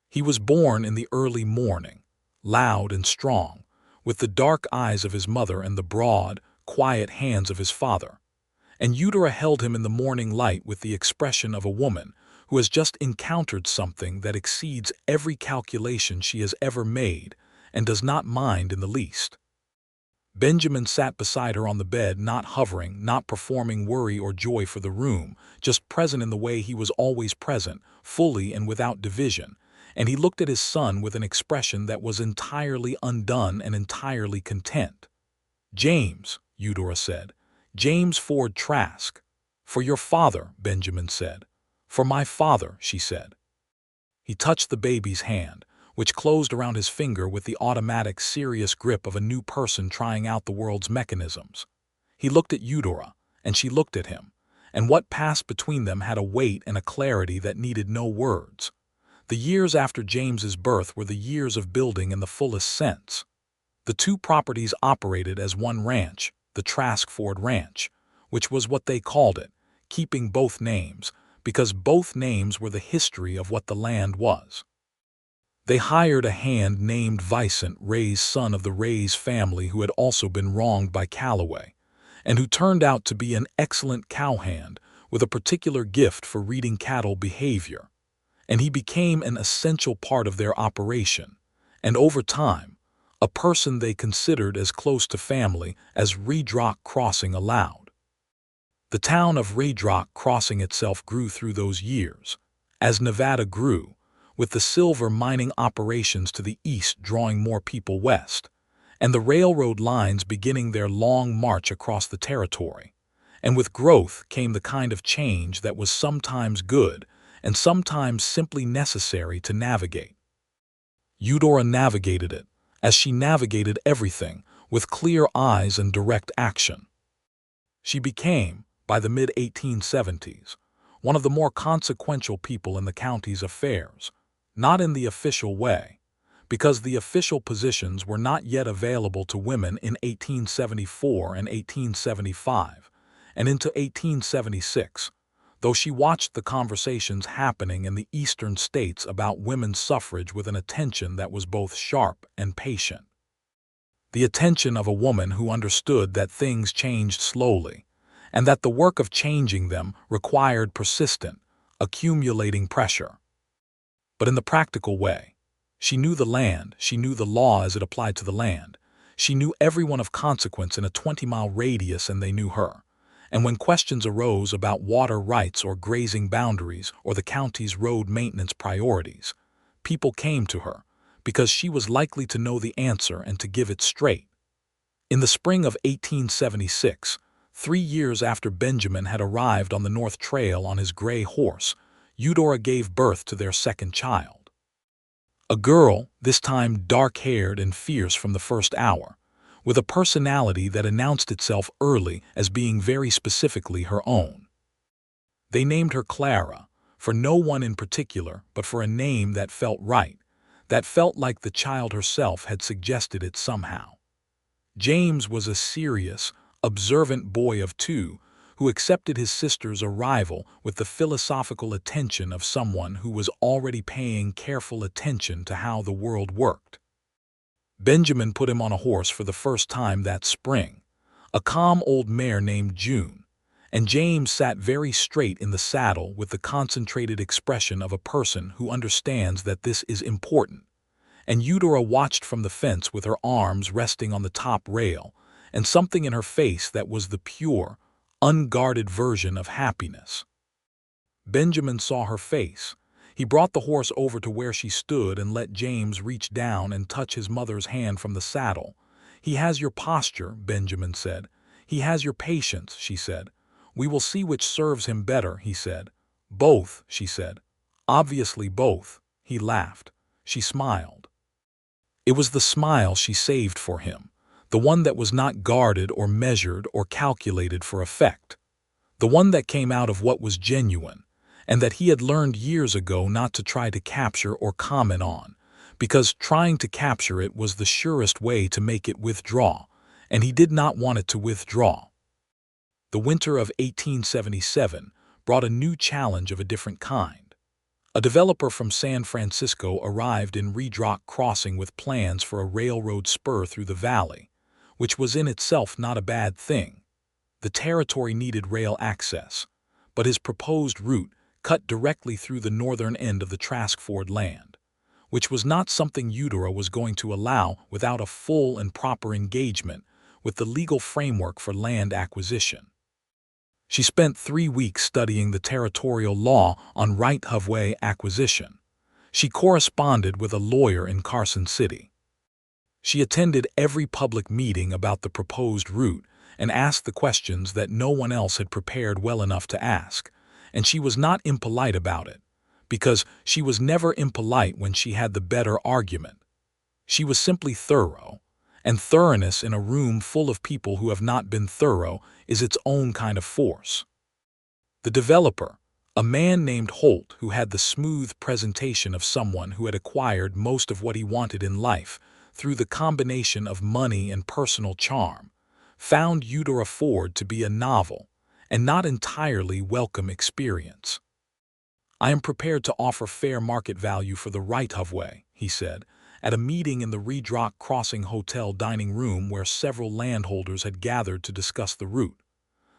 He was born in the early morning, loud and strong, with the dark eyes of his mother and the broad, quiet hands of his father, and Eudora held him in the morning light with the expression of a woman who has just encountered something that exceeds every calculation she has ever made and does not mind in the least. Benjamin sat beside her on the bed, not hovering, not performing worry or joy for the room, just present in the way he was always present, fully and without division, and he looked at his son with an expression that was entirely undone and entirely content. "James," Eudora said, "James Ford Trask." "For your father," Benjamin said. "For my father," she said. He touched the baby's hand, which closed around his finger with the automatic, serious grip of a new person trying out the world's mechanisms. He looked at Eudora, and she looked at him, and what passed between them had a weight and a clarity that needed no words. The years after James's birth were the years of building in the fullest sense. The two properties operated as one ranch, the Trask Ford Ranch, which was what they called it, keeping both names, because both names were the history of what the land was. They hired a hand named Vicent, Ray's son of the Ray's family, who had also been wronged by Callaway, and who turned out to be an excellent cowhand with a particular gift for reading cattle behavior, and he became an essential part of their operation, and over time, a person they considered as close to family as Red Rock Crossing allowed. The town of Red Rock Crossing itself grew through those years, as Nevada grew, with the silver mining operations to the east drawing more people west, and the railroad lines beginning their long march across the territory. And with growth came the kind of change that was sometimes good and sometimes simply necessary to navigate. Eudora navigated it, as she navigated everything, with clear eyes and direct action. She became, by the mid-1870s, one of the more consequential people in the county's affairs, not in the official way, because the official positions were not yet available to women in 1874 and 1875, and into 1876, though she watched the conversations happening in the eastern states about women's suffrage with an attention that was both sharp and patient. The attention of a woman who understood that things changed slowly, and that the work of changing them required persistent, accumulating pressure. But in the practical way, she knew the land, she knew the law as it applied to the land, she knew everyone of consequence in a 20-mile radius, and they knew her. And when questions arose about water rights or grazing boundaries or the county's road maintenance priorities, people came to her, because she was likely to know the answer and to give it straight. In the spring of 1876, 3 years after Benjamin had arrived on the North Trail on his gray horse, Eudora gave birth to their second child. A girl, this time dark-haired and fierce from the first hour, with a personality that announced itself early as being very specifically her own. They named her Clara, for no one in particular, but for a name that felt right, that felt like the child herself had suggested it somehow. James was a serious, observant boy of 2 who accepted his sister's arrival with the philosophical attention of someone who was already paying careful attention to how the world worked. Benjamin put him on a horse for the first time that spring, a calm old mare named June, and James sat very straight in the saddle with the concentrated expression of a person who understands that this is important. And Eudora watched from the fence with her arms resting on the top rail, and something in her face that was the pure, unguarded version of happiness. Benjamin saw her face. He brought the horse over to where she stood and let James reach down and touch his mother's hand from the saddle. "He has your posture," Benjamin said. "He has your patience," she said. "We will see which serves him better," he said. "Both," she said. "Obviously both." He laughed. She smiled. It was the smile she saved for him, the one that was not guarded or measured or calculated for effect, the one that came out of what was genuine, and that he had learned years ago not to try to capture or comment on, because trying to capture it was the surest way to make it withdraw, and he did not want it to withdraw. The winter of 1877 brought a new challenge of a different kind. A developer from San Francisco arrived in Red Rock Crossing with plans for a railroad spur through the valley, which was in itself not a bad thing. The territory needed rail access, but his proposed route cut directly through the northern end of the Trask Ford land, which was not something Eudora was going to allow without a full and proper engagement with the legal framework for land acquisition. She spent 3 weeks studying the territorial law on right-of-way acquisition. She corresponded with a lawyer in Carson City. She attended every public meeting about the proposed route and asked the questions that no one else had prepared well enough to ask, and she was not impolite about it, because she was never impolite when she had the better argument. She was simply thorough, and thoroughness in a room full of people who have not been thorough is its own kind of force. The developer, a man named Holt who had the smooth presentation of someone who had acquired most of what he wanted in life through the combination of money and personal charm, found Eudora Ford to be a novel and not entirely welcome experience. "I am prepared to offer fair market value for the right-of-way," he said, at a meeting in the Red Rock Crossing Hotel dining room where several landholders had gathered to discuss the route.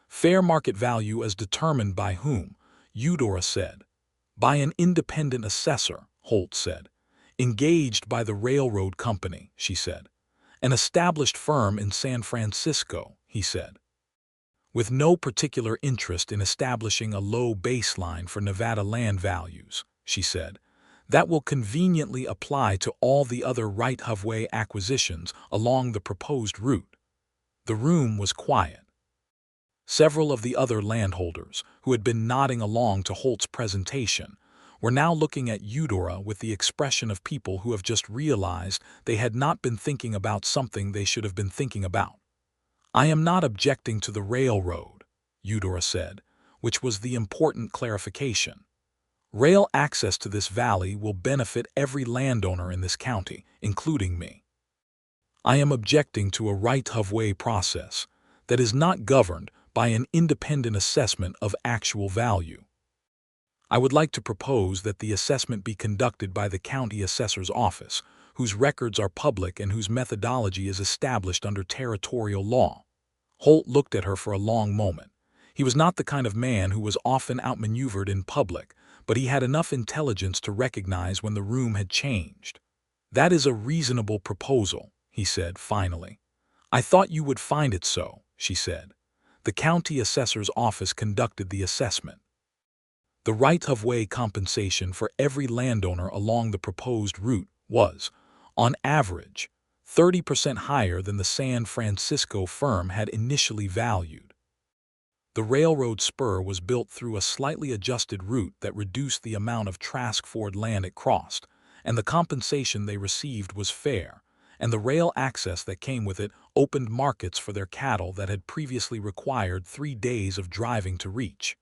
"Fair market value as determined by whom?" Eudora said. "By an independent assessor," Holt said. "Engaged by the railroad company," she said. "An established firm in San Francisco," he said. "With no particular interest in establishing a low baseline for Nevada land values," she said. That will conveniently apply to all the other right-of-way acquisitions along the proposed route. The room was quiet. Several of the other landholders, who had been nodding along to Holt's presentation, were now looking at Eudora with the expression of people who have just realized they had not been thinking about something they should have been thinking about. "I am not objecting to the railroad," Eudora said, which was the important clarification. "Rail access to this valley will benefit every landowner in this county, including me. I am objecting to a right-of-way process that is not governed by an independent assessment of actual value. I would like to propose that the assessment be conducted by the county assessor's office, whose records are public and whose methodology is established under territorial law." Holt looked at her for a long moment. He was not the kind of man who was often outmaneuvered in public, but he had enough intelligence to recognize when the room had changed. "That is a reasonable proposal," he said finally. "I thought you would find it so," she said. The county assessor's office conducted the assessment. The right-of-way compensation for every landowner along the proposed route was, on average, 30% higher than the San Francisco firm had initially valued. The railroad spur was built through a slightly adjusted route that reduced the amount of Trask Ford land it crossed, and the compensation they received was fair, and the rail access that came with it opened markets for their cattle that had previously required 3 days of driving to reach.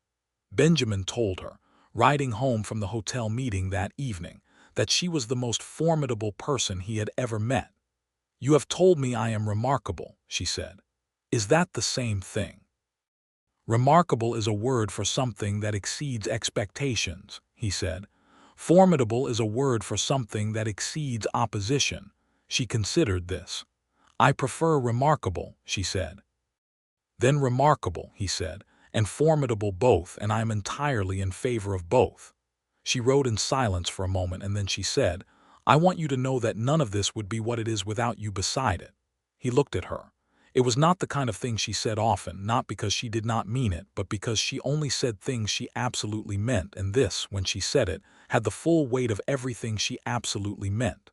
Benjamin told her, riding home from the hotel meeting that evening, that she was the most formidable person he had ever met. "You have told me I am remarkable," she said. "Is that the same thing?" "Remarkable is a word for something that exceeds expectations," he said. "Formidable is a word for something that exceeds opposition." She considered this. "I prefer remarkable," she said. "Then remarkable," he said, "and formidable both, and I am entirely in favor of both." She rode in silence for a moment, and then she said, "I want you to know that none of this would be what it is without you beside it." He looked at her. It was not the kind of thing she said often, not because she did not mean it, but because she only said things she absolutely meant, and this, when she said it, had the full weight of everything she absolutely meant.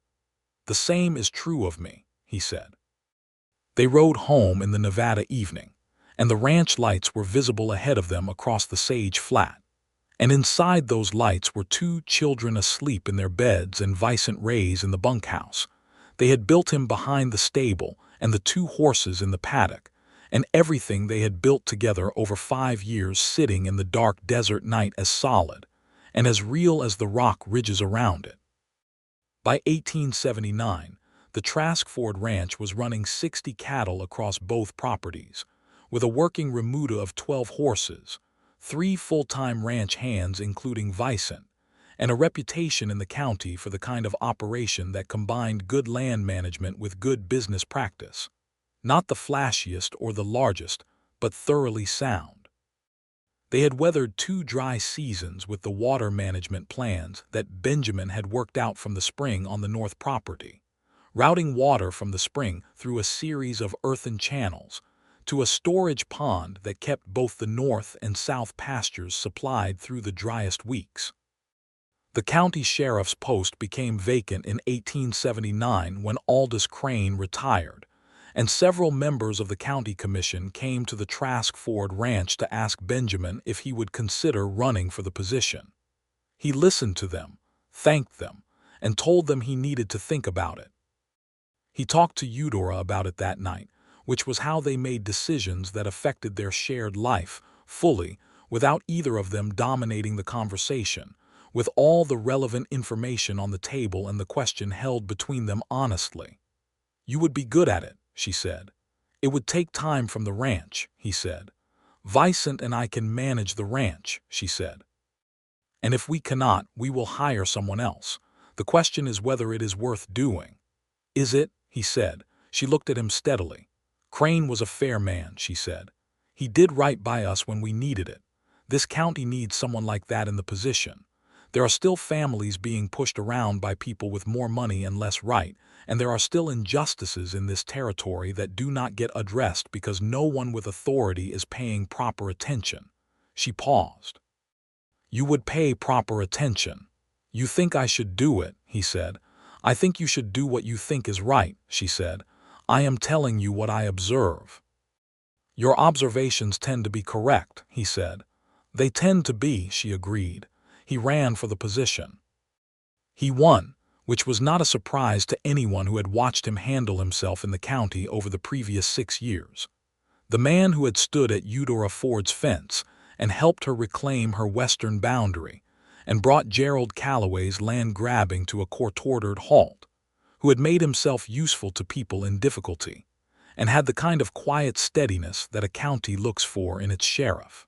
"The same is true of me," he said. They rode home in the Nevada evening, and the ranch lights were visible ahead of them across the sage flat. And inside those lights were 2 children asleep in their beds and Vicent Reyes in the bunkhouse. They had built him behind the stable and the 2 horses in the paddock, and everything they had built together over 5 years sitting in the dark desert night as solid and as real as the rock ridges around it. By 1879, the Trask Ford Ranch was running 60 cattle across both properties, with a working remuda of 12 horses, 3 full-time ranch hands including Vicent, and a reputation in the county for the kind of operation that combined good land management with good business practice. Not the flashiest or the largest, but thoroughly sound. They had weathered 2 dry seasons with the water management plans that Benjamin had worked out from the spring on the north property, routing water from the spring through a series of earthen channels to a storage pond that kept both the north and south pastures supplied through the driest weeks. The county sheriff's post became vacant in 1879 when Aldous Crane retired, and several members of the county commission came to the Trask Ford Ranch to ask Benjamin if he would consider running for the position. He listened to them, thanked them, and told them he needed to think about it. He talked to Eudora about it that night, which was how they made decisions that affected their shared life fully, without either of them dominating the conversation, with all the relevant information on the table and the question held between them honestly. "You would be good at it," she said. "It would take time from the ranch," he said. "Vicent and I can manage the ranch," she said. "And if we cannot, we will hire someone else. The question is whether it is worth doing." "Is it?" he said. She looked at him steadily. "Crane was a fair man," she said. "He did right by us when we needed it. This county needs someone like that in the position. There are still families being pushed around by people with more money and less right, and there are still injustices in this territory that do not get addressed because no one with authority is paying proper attention." She paused. "You would pay proper attention." "You think I should do it," he said. "I think you should do what you think is right," she said. "I am telling you what I observe." "Your observations tend to be correct," he said. "They tend to be," she agreed. He ran for the position. He won, which was not a surprise to anyone who had watched him handle himself in the county over the previous 6 years. The man who had stood at Eudora Ford's fence and helped her reclaim her western boundary and brought Gerald Calloway's land grabbing to a court-ordered halt, who had made himself useful to people in difficulty, and had the kind of quiet steadiness that a county looks for in its sheriff.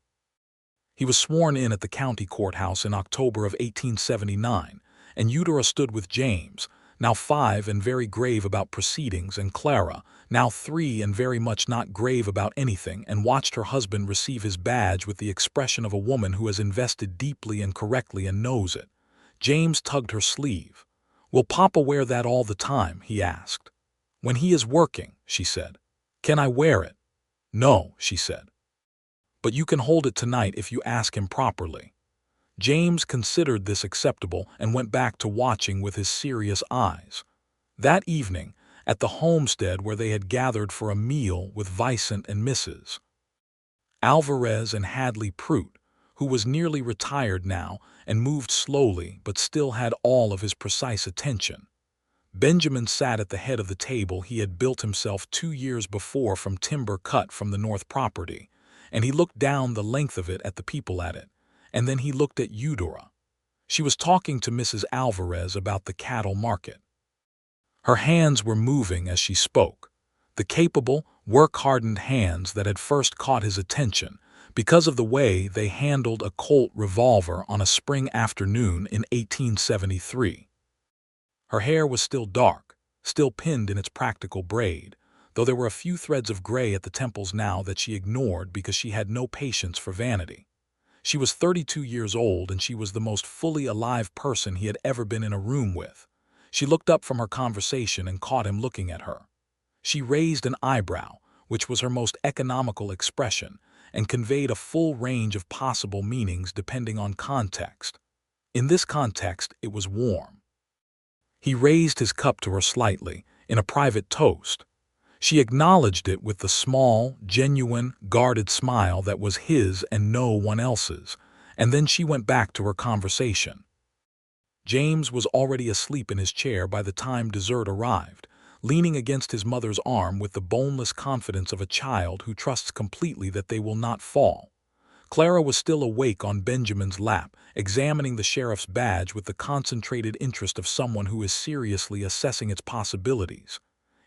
He was sworn in at the county courthouse in October of 1879, and Eudora stood with James, now 5 and very grave about proceedings, and Clara, now 3 and very much not grave about anything, and watched her husband receive his badge with the expression of a woman who has invested deeply and correctly and knows it. James tugged her sleeve. "Will Papa wear that all the time?" he asked. "When he is working," she said. "Can I wear it?" "No," she said. "But you can hold it tonight if you ask him properly." James considered this acceptable and went back to watching with his serious eyes. That evening, at the homestead where they had gathered for a meal with Vicent and Mrs. Alvarez and Hadley Prout, who was nearly retired now and moved slowly but still had all of his precise attention, Benjamin sat at the head of the table he had built himself 2 years before from timber cut from the north property, and he looked down the length of it at the people at it, and then he looked at Eudora. She was talking to Mrs. Alvarez about the cattle market. Her hands were moving as she spoke, the capable, work-hardened hands that had first caught his attention because of the way they handled a Colt revolver on a spring afternoon in 1873. Her hair was still dark, still pinned in its practical braid, though there were a few threads of gray at the temples now that she ignored because she had no patience for vanity. She was 32 years old, and she was the most fully alive person he had ever been in a room with. She looked up from her conversation and caught him looking at her. She raised an eyebrow, which was her most economical expression, and conveyed a full range of possible meanings depending on context. In this context, it was warm. He raised his cup to her slightly, in a private toast. She acknowledged it with the small, genuine, guarded smile that was his and no one else's, and then she went back to her conversation. James was already asleep in his chair by the time dessert arrived, leaning against his mother's arm with the boneless confidence of a child who trusts completely that they will not fall. Clara was still awake on Benjamin's lap, examining the sheriff's badge with the concentrated interest of someone who is seriously assessing its possibilities.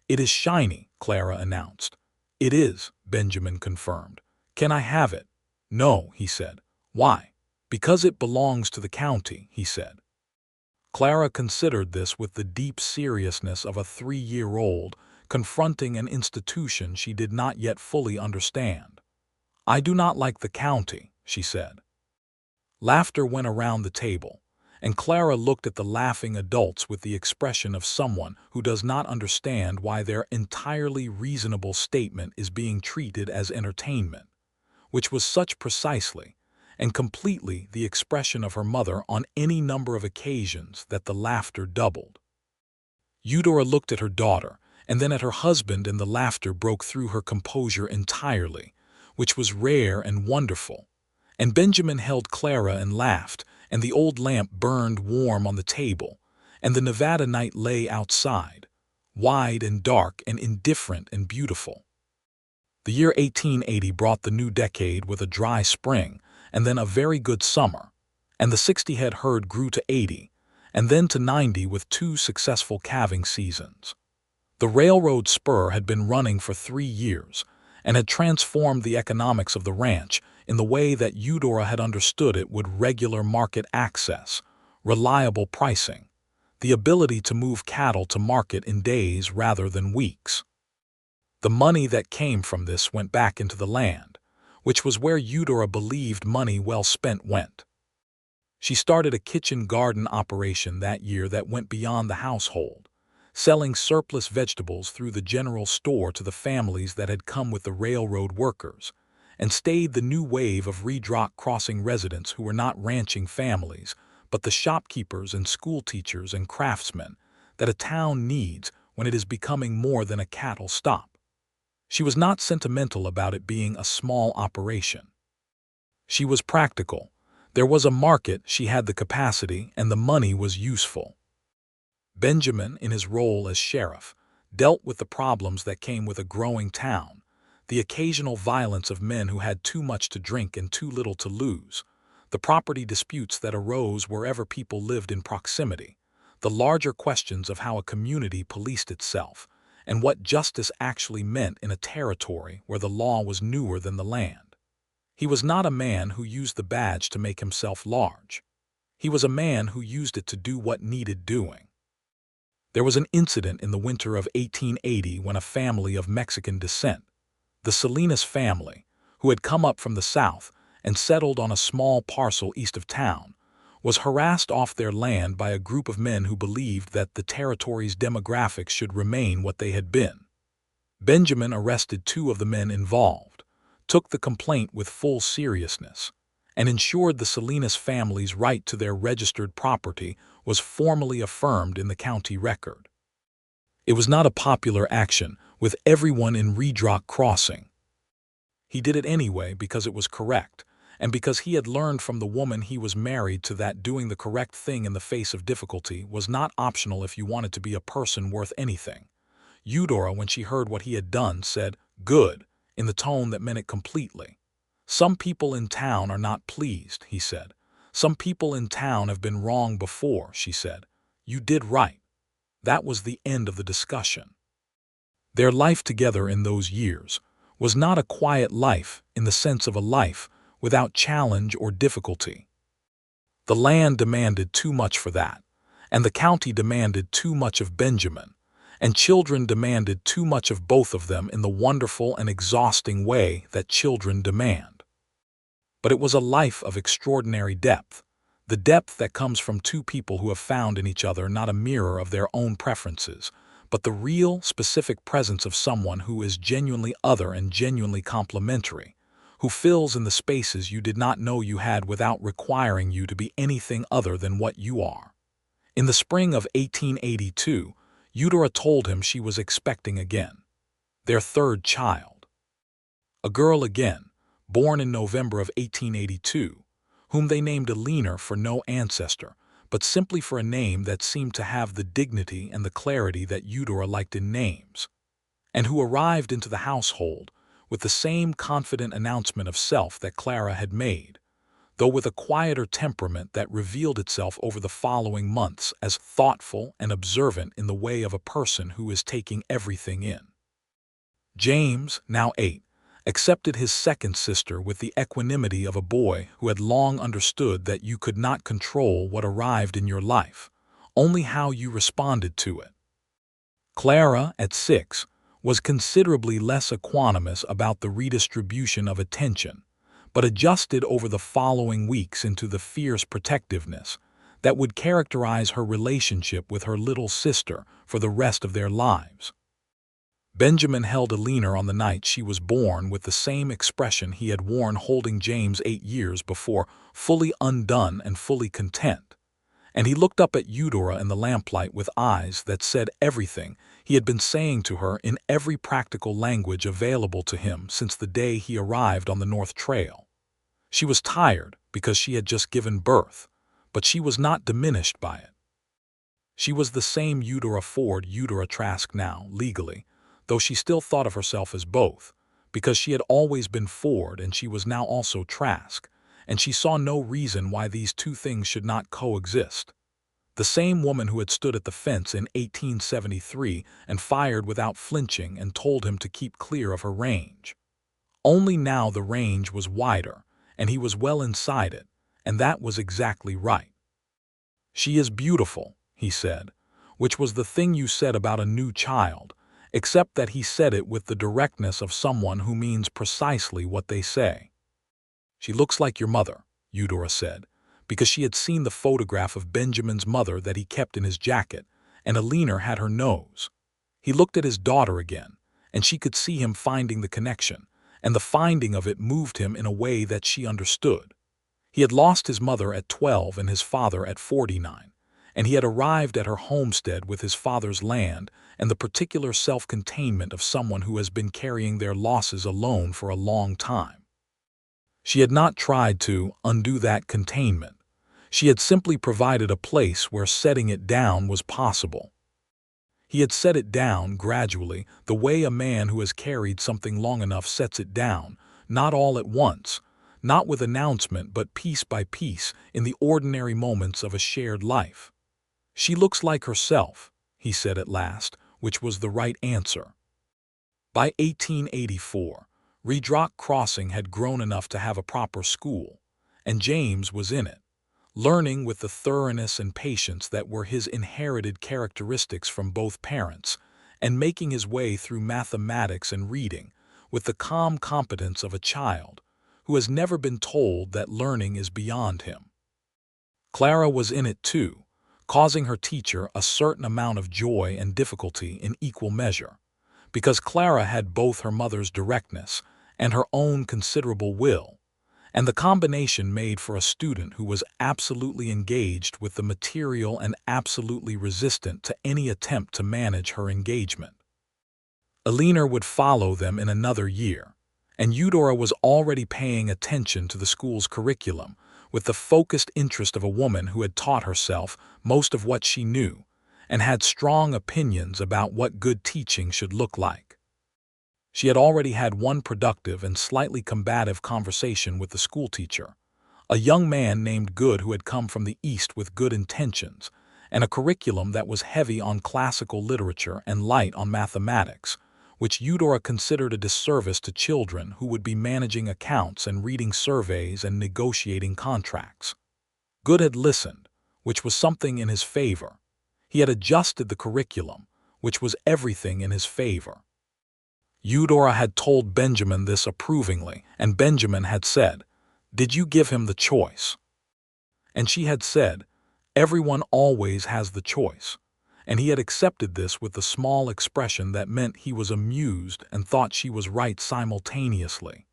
"It is shiny," Clara announced. "It is," Benjamin confirmed. "Can I have it?" "No," he said. "Why?" "Because it belongs to the county," he said. Clara considered this with the deep seriousness of a 3-year-old confronting an institution she did not yet fully understand. "I do not like the county," she said. Laughter went around the table, and Clara looked at the laughing adults with the expression of someone who does not understand why their entirely reasonable statement is being treated as entertainment, which was such precisely and completely the expression of her mother on any number of occasions that the laughter doubled. Eudora looked at her daughter and then at her husband, and the laughter broke through her composure entirely, which was rare and wonderful. And Benjamin held Clara and laughed, and the old lamp burned warm on the table, and the Nevada night lay outside, wide and dark and indifferent and beautiful. The year 1880 brought the new decade with a dry spring, and then a very good summer, and the 60-head herd grew to 80, and then to 90 with 2 successful calving seasons. The railroad spur had been running for 3 years, and had transformed the economics of the ranch in the way that Eudora had understood it would: regular market access, reliable pricing, the ability to move cattle to market in days rather than weeks. The money that came from this went back into the land, which was where Eudora believed money well spent went. She started a kitchen garden operation that year that went beyond the household, selling surplus vegetables through the general store to the families that had come with the railroad workers, and stayed the new wave of Reed Rock Crossing residents who were not ranching families, but the shopkeepers and schoolteachers and craftsmen that a town needs when it is becoming more than a cattle stop. She was not sentimental about it being a small operation. She was practical. There was a market, she had the capacity, and the money was useful. Benjamin, in his role as sheriff, dealt with the problems that came with a growing town, the occasional violence of men who had too much to drink and too little to lose, the property disputes that arose wherever people lived in proximity, the larger questions of how a community policed itself, and what justice actually meant in a territory where the law was newer than the land. He was not a man who used the badge to make himself large. He was a man who used it to do what needed doing. There was an incident in the winter of 1880 when a family of Mexican descent, the Salinas family, who had come up from the south and settled on a small parcel east of town, was harassed off their land by a group of men who believed that the territory's demographics should remain what they had been. Benjamin arrested 2 of the men involved, took the complaint with full seriousness, and ensured the Salinas family's right to their registered property was formally affirmed in the county record. It was not a popular action, with everyone in Redrock crossing. He did it anyway because it was correct, and because he had learned from the woman he was married to that doing the correct thing in the face of difficulty was not optional if you wanted to be a person worth anything. Eudora, when she heard what he had done, said, "Good," in the tone that meant it completely. "Some people in town are not pleased," he said. "Some people in town have been wrong before," she said. "You did right." That was the end of the discussion. Their life together in those years was not a quiet life in the sense of a life without challenge or difficulty. The land demanded too much for that, and the county demanded too much of Benjamin, and children demanded too much of both of them in the wonderful and exhausting way that children demand. But it was a life of extraordinary depth, the depth that comes from 2 people who have found in each other not a mirror of their own preferences, but the real, specific presence of someone who is genuinely other and genuinely complementary, who fills in the spaces you did not know you had without requiring you to be anything other than what you are. In the spring of 1882, Eudora told him she was expecting again, their 3rd child. A girl again, born in November of 1882, whom they named Eleanor for no ancestor, but simply for a name that seemed to have the dignity and the clarity that Eudora liked in names, and who arrived into the household with the same confident announcement of self that Clara had made, though with a quieter temperament that revealed itself over the following months as thoughtful and observant in the way of a person who is taking everything in. James, now 8, accepted his 2nd sister with the equanimity of a boy who had long understood that you could not control what arrived in your life, only how you responded to it. Clara, at 6, was considerably less equanimous about the redistribution of attention, but adjusted over the following weeks into the fierce protectiveness that would characterize her relationship with her little sister for the rest of their lives. Benjamin held Eleanor on the night she was born with the same expression he had worn holding James 8 years before, fully undone and fully content. And he looked up at Eudora in the lamplight with eyes that said everything he had been saying to her in every practical language available to him since the day he arrived on the North Trail. She was tired because she had just given birth, but she was not diminished by it. She was the same Eudora Ford, Eudora Trask now, legally, though she still thought of herself as both, because she had always been Ford and she was now also Trask, and she saw no reason why these 2 things should not coexist. The same woman who had stood at the fence in 1873 and fired without flinching and told him to keep clear of her range. Only now the range was wider, and he was well inside it, and that was exactly right. "She is beautiful," he said, which was the thing you said about a new child, except that he said it with the directness of someone who means precisely what they say. "She looks like your mother," Eudora said, because she had seen the photograph of Benjamin's mother that he kept in his jacket, and Eleanor had her nose. He looked at his daughter again, and she could see him finding the connection, and the finding of it moved him in a way that she understood. He had lost his mother at 12 and his father at 49, and he had arrived at her homestead with his father's land and the particular self-containment of someone who has been carrying their losses alone for a long time. She had not tried to undo that containment. She had simply provided a place where setting it down was possible. He had set it down gradually, the way a man who has carried something long enough sets it down, not all at once, not with announcement but piece by piece in the ordinary moments of a shared life. "She looks like herself," he said at last, which was the right answer. By 1884, Redrock Crossing had grown enough to have a proper school, and James was in it, learning with the thoroughness and patience that were his inherited characteristics from both parents, and making his way through mathematics and reading with the calm competence of a child who has never been told that learning is beyond him. Clara was in it too, causing her teacher a certain amount of joy and difficulty in equal measure, because Clara had both her mother's directness and her own considerable will, and the combination made for a student who was absolutely engaged with the material and absolutely resistant to any attempt to manage her engagement. Eleanor would follow them in another year, and Eudora was already paying attention to the school's curriculum with the focused interest of a woman who had taught herself most of what she knew and had strong opinions about what good teaching should look like. She had already had one productive and slightly combative conversation with the schoolteacher, a young man named Good who had come from the East with good intentions, and a curriculum that was heavy on classical literature and light on mathematics, which Eudora considered a disservice to children who would be managing accounts and reading surveys and negotiating contracts. Good had listened, which was something in his favor. He had adjusted the curriculum, which was everything in his favor. Eudora had told Benjamin this approvingly, and Benjamin had said, "Did you give him the choice?" And she had said, "Everyone always has the choice," and he had accepted this with the small expression that meant he was amused and thought she was right simultaneously.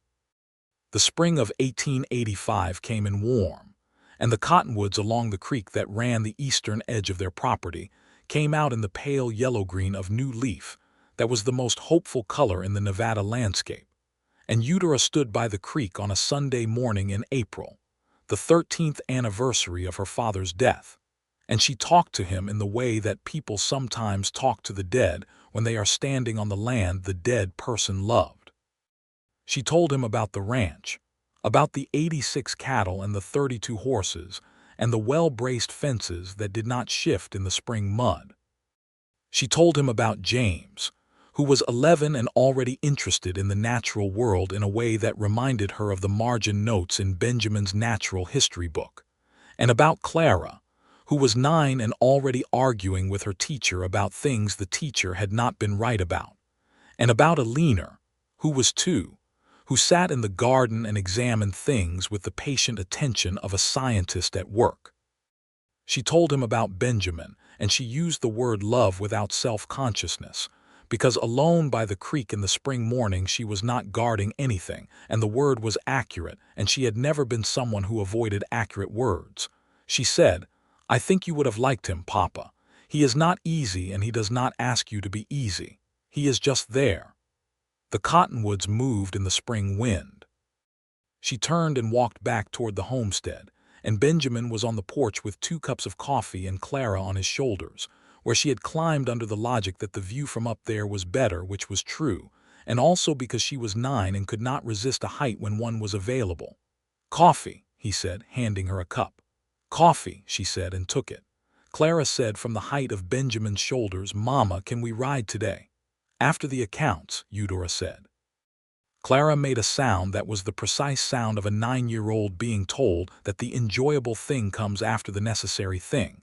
The spring of 1885 came in warm, and the cottonwoods along the creek that ran the eastern edge of their property came out in the pale yellow-green of new leaf that was the most hopeful color in the Nevada landscape, and Eudora stood by the creek on a Sunday morning in April, the 13th anniversary of her father's death, and she talked to him in the way that people sometimes talk to the dead when they are standing on the land the dead person loved. She told him about the ranch, about the 86 cattle and the 32 horses, and the well-braced fences that did not shift in the spring mud. She told him about James, who was 11 and already interested in the natural world in a way that reminded her of the margin notes in Benjamin's natural history book, and about Clara, who was 9 and already arguing with her teacher about things the teacher had not been right about, and about Eleanor, who was 2, who sat in the garden and examined things with the patient attention of a scientist at work. She told him about Benjamin, and she used the word love without self-consciousness, because alone by the creek in the spring morning she was not guarding anything, and the word was accurate, and she had never been someone who avoided accurate words. She said, "I think you would have liked him, Papa. He is not easy and he does not ask you to be easy. He is just there." The cottonwoods moved in the spring wind. She turned and walked back toward the homestead, and Benjamin was on the porch with 2 cups of coffee and Clara on his shoulders, where she had climbed under the logic that the view from up there was better, which was true, and also because she was 9 and could not resist a height when one was available. "Coffee," he said, handing her a cup. "Coffee," she said, and took it. Clara said from the height of Benjamin's shoulders, "Mama, can we ride today?" "After the accounts," Eudora said. Clara made a sound that was the precise sound of a 9-year-old being told that the enjoyable thing comes after the necessary thing,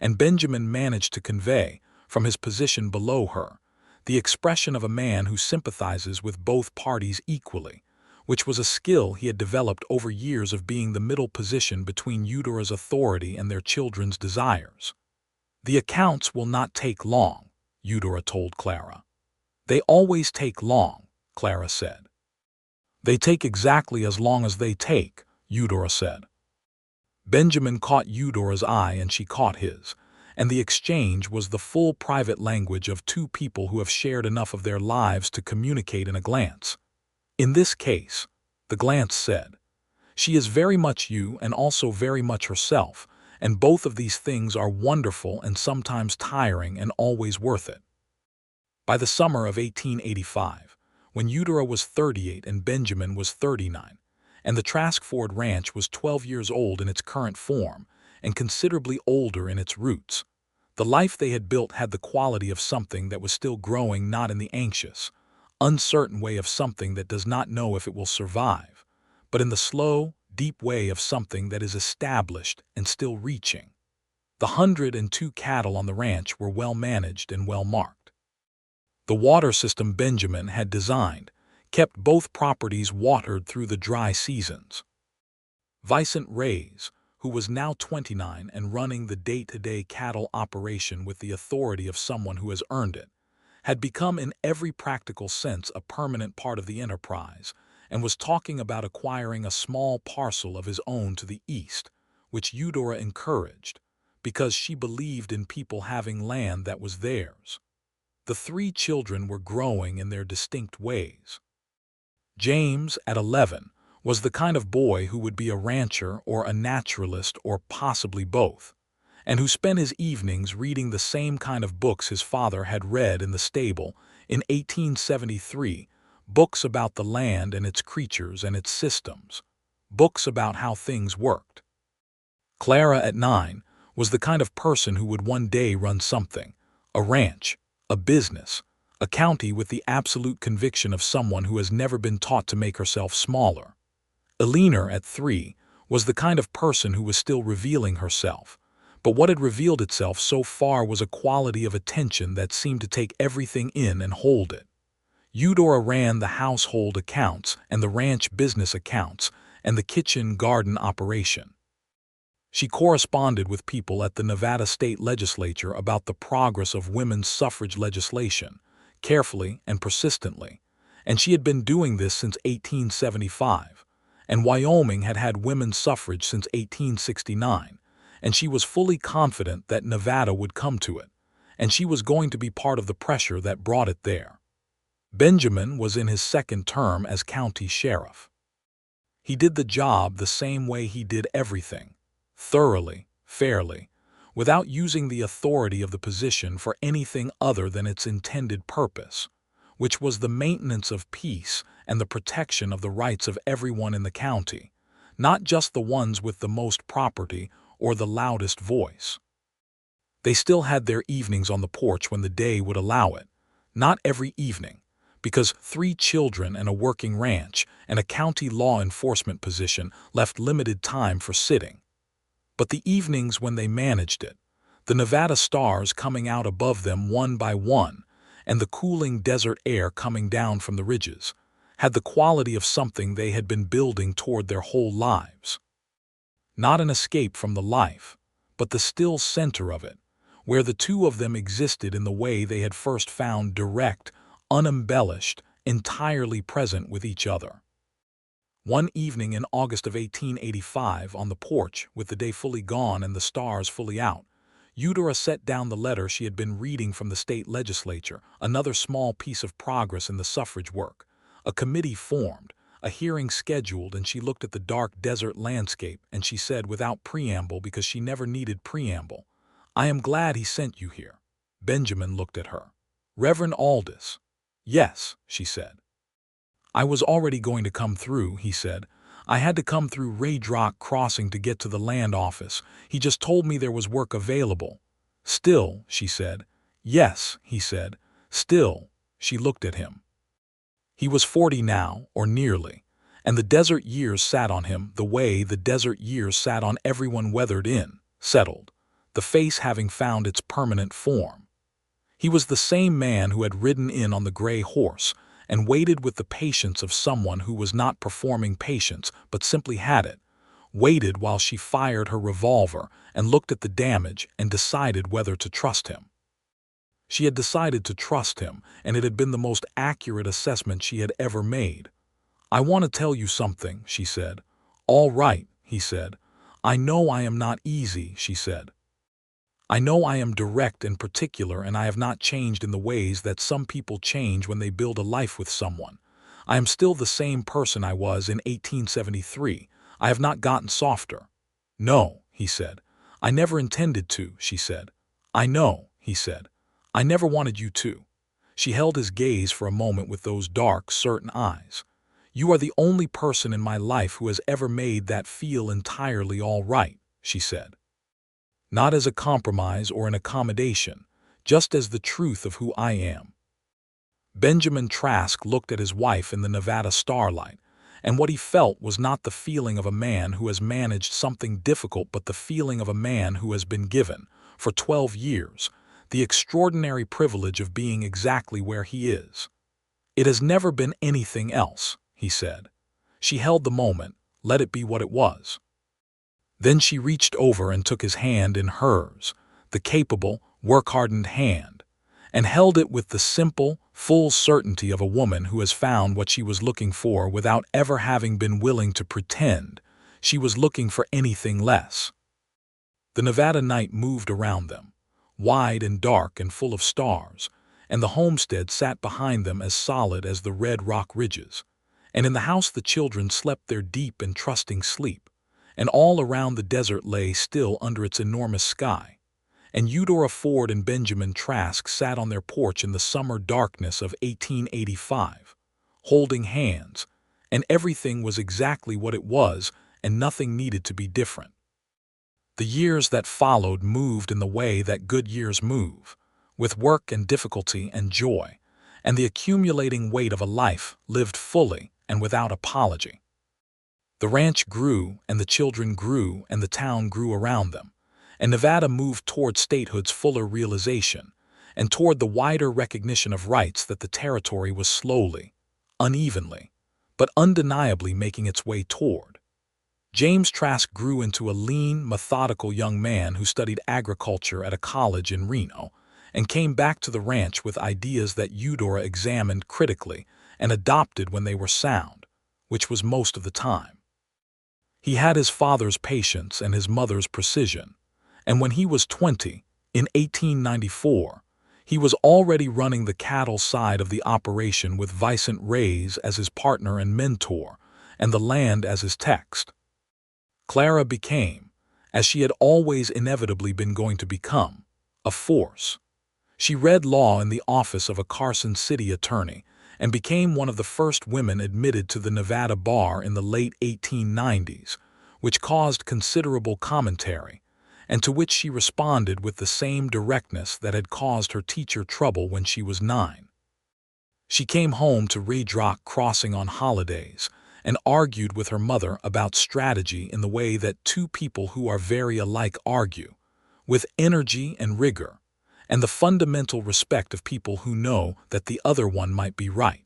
and Benjamin managed to convey, from his position below her, the expression of a man who sympathizes with both parties equally, which was a skill he had developed over years of being the middle position between Eudora's authority and their children's desires. "The accounts will not take long," Eudora told Clara. "They always take long," Clara said. "They take exactly as long as they take," Eudora said. Benjamin caught Eudora's eye and she caught his, and the exchange was the full private language of two people who have shared enough of their lives to communicate in a glance. In this case, the glance said, "She is very much you and also very much herself, and both of these things are wonderful and sometimes tiring and always worth it." By the summer of 1885, when Eudora was 38 and Benjamin was 39, and the Trask Ford Ranch was 12 years old in its current form and considerably older in its roots, the life they had built had the quality of something that was still growing, not in the anxious, uncertain way of something that does not know if it will survive, but in the slow, deep way of something that is established and still reaching. The 102 cattle on the ranch were well managed and well marked. The water system Benjamin had designed kept both properties watered through the dry seasons. Vicent Reyes, who was now 29 and running the day-to-day cattle operation with the authority of someone who has earned it, had become in every practical sense a permanent part of the enterprise and was talking about acquiring a small parcel of his own to the east, which Eudora encouraged, because she believed in people having land that was theirs. The three children were growing in their distinct ways. James, at 11, was the kind of boy who would be a rancher or a naturalist or possibly both, and who spent his evenings reading the same kind of books his father had read in the stable in 1873, books about the land and its creatures and its systems, books about how things worked. Clara, at 9, was the kind of person who would one day run something, a ranch, a business, a county, with the absolute conviction of someone who has never been taught to make herself smaller. Eleanor, at 3, was the kind of person who was still revealing herself, but what had revealed itself so far was a quality of attention that seemed to take everything in and hold it. Eudora ran the household accounts and the ranch business accounts and the kitchen garden operation. She corresponded with people at the Nevada state legislature about the progress of women's suffrage legislation, carefully and persistently, and she had been doing this since 1875, and Wyoming had had women's suffrage since 1869, and she was fully confident that Nevada would come to it, and she was going to be part of the pressure that brought it there. Benjamin was in his second term as county sheriff. He did the job the same way he did everything, thoroughly, fairly, without using the authority of the position for anything other than its intended purpose, which was the maintenance of peace and the protection of the rights of everyone in the county, not just the ones with the most property or the loudest voice. They still had their evenings on the porch when the day would allow it, not every evening, because 3 children and a working ranch and a county law enforcement position left limited time for sitting. But the evenings when they managed it, the Nevada stars coming out above them one by one, and the cooling desert air coming down from the ridges, had the quality of something they had been building toward their whole lives. Not an escape from the life, but the still center of it, where the two of them existed in the way they had first found, direct, unembellished, entirely present with each other. One evening in August of 1885, on the porch, with the day fully gone and the stars fully out, Eudora set down the letter she had been reading from the state legislature, another small piece of progress in the suffrage work. A committee formed, a hearing scheduled, and she looked at the dark desert landscape and she said without preamble, because she never needed preamble, "I am glad he sent you here." Benjamin looked at her. "Reverend Aldous." "Yes," she said. "I was already going to come through," he said. "I had to come through Raydrock Crossing to get to the land office. He just told me there was work available." "Still," she said. "Yes," he said. "Still." She looked at him. He was 40 now, or nearly, and the desert years sat on him the way the desert years sat on everyone weathered in, settled, the face having found its permanent form. He was the same man who had ridden in on the gray horse and waited with the patience of someone who was not performing patience but simply had it, waited while she fired her revolver and looked at the damage and decided whether to trust him. She had decided to trust him, and it had been the most accurate assessment she had ever made. "I want to tell you something," she said. "All right," he said. "I know I am not easy," she said. "I know I am direct and particular, and I have not changed in the ways that some people change when they build a life with someone. I am still the same person I was in 1873. I have not gotten softer." "No," he said. "I never intended to," she said. "I know," he said. "I never wanted you to." She held his gaze for a moment with those dark, certain eyes. "You are the only person in my life who has ever made that feel entirely all right," she said. "Not as a compromise or an accommodation, just as the truth of who I am." Benjamin Trask looked at his wife in the Nevada starlight, and what he felt was not the feeling of a man who has managed something difficult, but the feeling of a man who has been given, for 12 years, the extraordinary privilege of being exactly where he is. "It has never been anything else," he said. She held the moment, let it be what it was. Then she reached over and took his hand in hers, the capable, work-hardened hand, and held it with the simple, full certainty of a woman who has found what she was looking for without ever having been willing to pretend she was looking for anything less. The Nevada night moved around them, wide and dark and full of stars, and the homestead sat behind them as solid as the red rock ridges. And in the house the children slept their deep and trusting sleep, and all around the desert lay still under its enormous sky. And Eudora Ford and Benjamin Trask sat on their porch in the summer darkness of 1885, holding hands, and everything was exactly what it was, and nothing needed to be different. The years that followed moved in the way that good years move, with work and difficulty and joy, and the accumulating weight of a life lived fully and without apology. The ranch grew, and the children grew, and the town grew around them, and Nevada moved toward statehood's fuller realization, and toward the wider recognition of rights that the territory was slowly, unevenly, but undeniably making its way toward. James Trask grew into a lean, methodical young man who studied agriculture at a college in Reno, and came back to the ranch with ideas that Eudora examined critically and adopted when they were sound, which was most of the time. He had his father's patience and his mother's precision, and when he was 20, in 1894, he was already running the cattle side of the operation with Vicent Reyes as his partner and mentor, and the land as his text. Clara became, as she had always inevitably been going to become, a force. She read law in the office of a Carson City attorney and became one of the first women admitted to the Nevada bar in the late 1890s, which caused considerable commentary, and to which she responded with the same directness that had caused her teacher trouble when she was 9. She came home to Red Rock Crossing on holidays and argued with her mother about strategy in the way that two people who are very alike argue, with energy and rigor, and the fundamental respect of people who know that the other one might be right.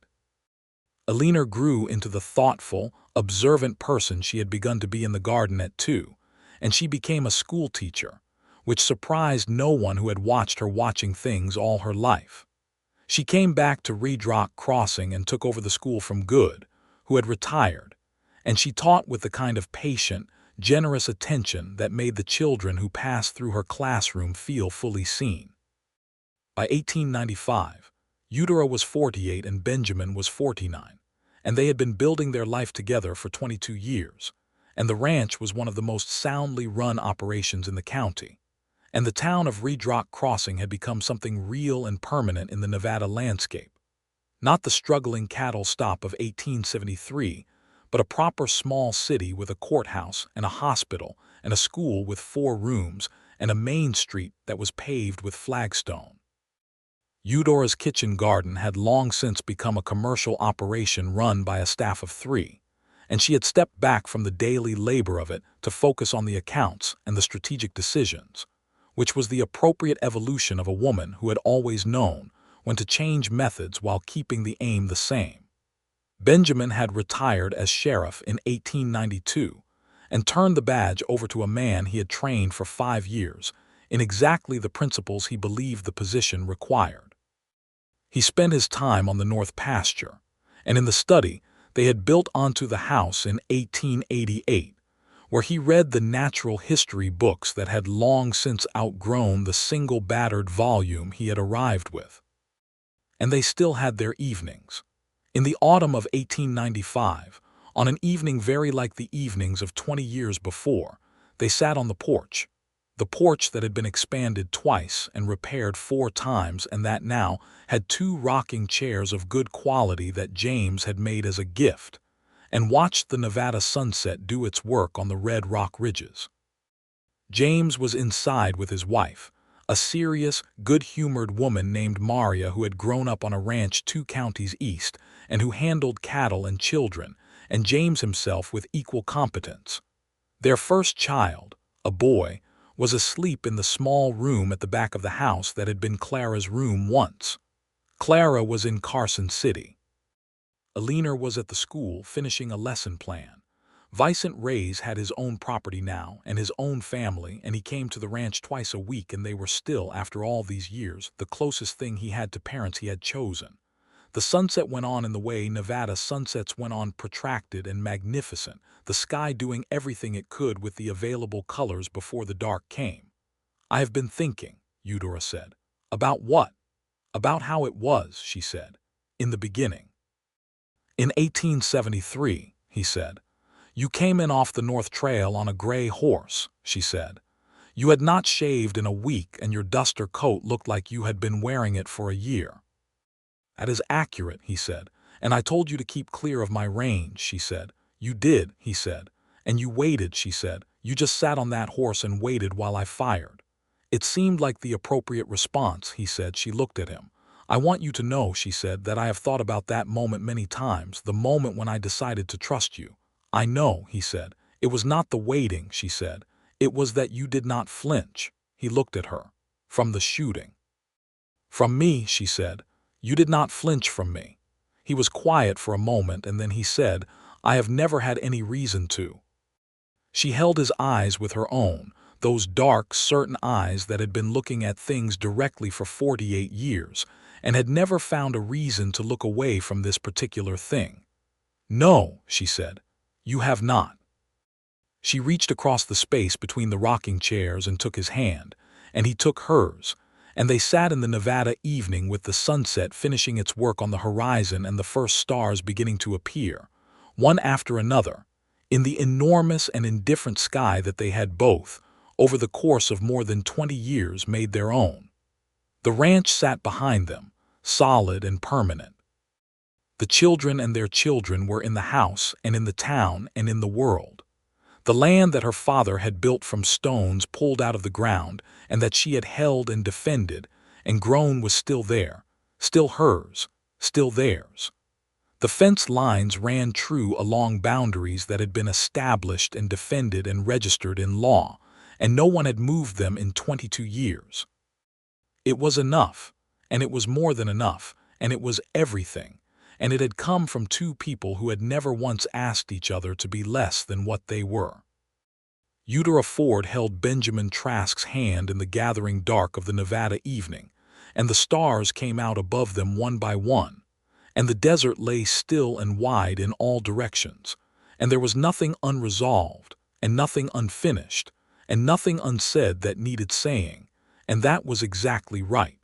Alina grew into the thoughtful, observant person she had begun to be in the garden at 2, and she became a school teacher, which surprised no one who had watched her watching things all her life. She came back to Red Rock Crossing and took over the school from Good, who had retired, and she taught with the kind of patient, generous attention that made the children who passed through her classroom feel fully seen. By 1895, Eudora was 48 and Benjamin was 49, and they had been building their life together for 22 years, and the ranch was one of the most soundly run operations in the county, and the town of Red Rock Crossing had become something real and permanent in the Nevada landscape. Not the struggling cattle stop of 1873, but a proper small city with a courthouse and a hospital and a school with 4 rooms and a main street that was paved with flagstone. Eudora's kitchen garden had long since become a commercial operation run by a staff of 3, and she had stepped back from the daily labor of it to focus on the accounts and the strategic decisions, which was the appropriate evolution of a woman who had always known when to change methods while keeping the aim the same. Benjamin had retired as sheriff in 1892 and turned the badge over to a man he had trained for 5 years in exactly the principles he believed the position required. He spent his time on the north pasture, and in the study they had built onto the house in 1888, where he read the natural history books that had long since outgrown the single battered volume he had arrived with. And they still had their evenings. In the autumn of 1895, on an evening very like the evenings of 20 years before, they sat on the porch that had been expanded twice and repaired 4 times and that now had 2 rocking chairs of good quality that James had made as a gift, and watched the Nevada sunset do its work on the red rock ridges. James was inside with his wife, a serious, good-humored woman named Maria who had grown up on a ranch 2 counties east and who handled cattle and children, and James himself with equal competence. Their first child, a boy, was asleep in the small room at the back of the house that had been Clara's room once. Clara was in Carson City. Alina was at the school finishing a lesson plan. Vicent Reyes had his own property now and his own family, and he came to the ranch twice a week, and they were still, after all these years, the closest thing he had to parents he had chosen. The sunset went on in the way Nevada sunsets went on, protracted and magnificent, the sky doing everything it could with the available colors before the dark came. "I have been thinking," Eudora said. "About what?" "About how it was," she said, "in the beginning." "In 1873, he said. "You came in off the North Trail on a gray horse," she said. "You had not shaved in a week, and your duster coat looked like you had been wearing it for a year." "That is accurate," he said. "And I told you to keep clear of my range," she said. "You did," he said. "And you waited," she said. "You just sat on that horse and waited while I fired." "It seemed like the appropriate response," he said. She looked at him. "I want you to know," she said, "that I have thought about that moment many times, the moment when I decided to trust you." "I know," he said. "It was not the waiting," she said. "It was that you did not flinch." He looked at her. "From the shooting." "From me," she said. "You did not flinch from me." He was quiet for a moment, and then he said, "I have never had any reason to." She held his eyes with her own, those dark, certain eyes that had been looking at things directly for 48 years, and had never found a reason to look away from this particular thing. "No," she said, "you have not." She reached across the space between the rocking chairs and took his hand, and he took hers, and they sat in the Nevada evening with the sunset finishing its work on the horizon and the first stars beginning to appear, one after another, in the enormous and indifferent sky that they had both, over the course of more than 20 years, made their own. The ranch sat behind them, solid and permanent. The children and their children were in the house and in the town and in the world. The land that her father had built from stones pulled out of the ground and that she had held and defended and grown was still there, still hers, still theirs. The fence lines ran true along boundaries that had been established and defended and registered in law, and no one had moved them in 22 years. It was enough, and it was more than enough, and it was everything, and it had come from 2 people who had never once asked each other to be less than what they were. Eudora Ford held Benjamin Trask's hand in the gathering dark of the Nevada evening, and the stars came out above them one by one, and the desert lay still and wide in all directions, and there was nothing unresolved, and nothing unfinished, and nothing unsaid that needed saying, and that was exactly right.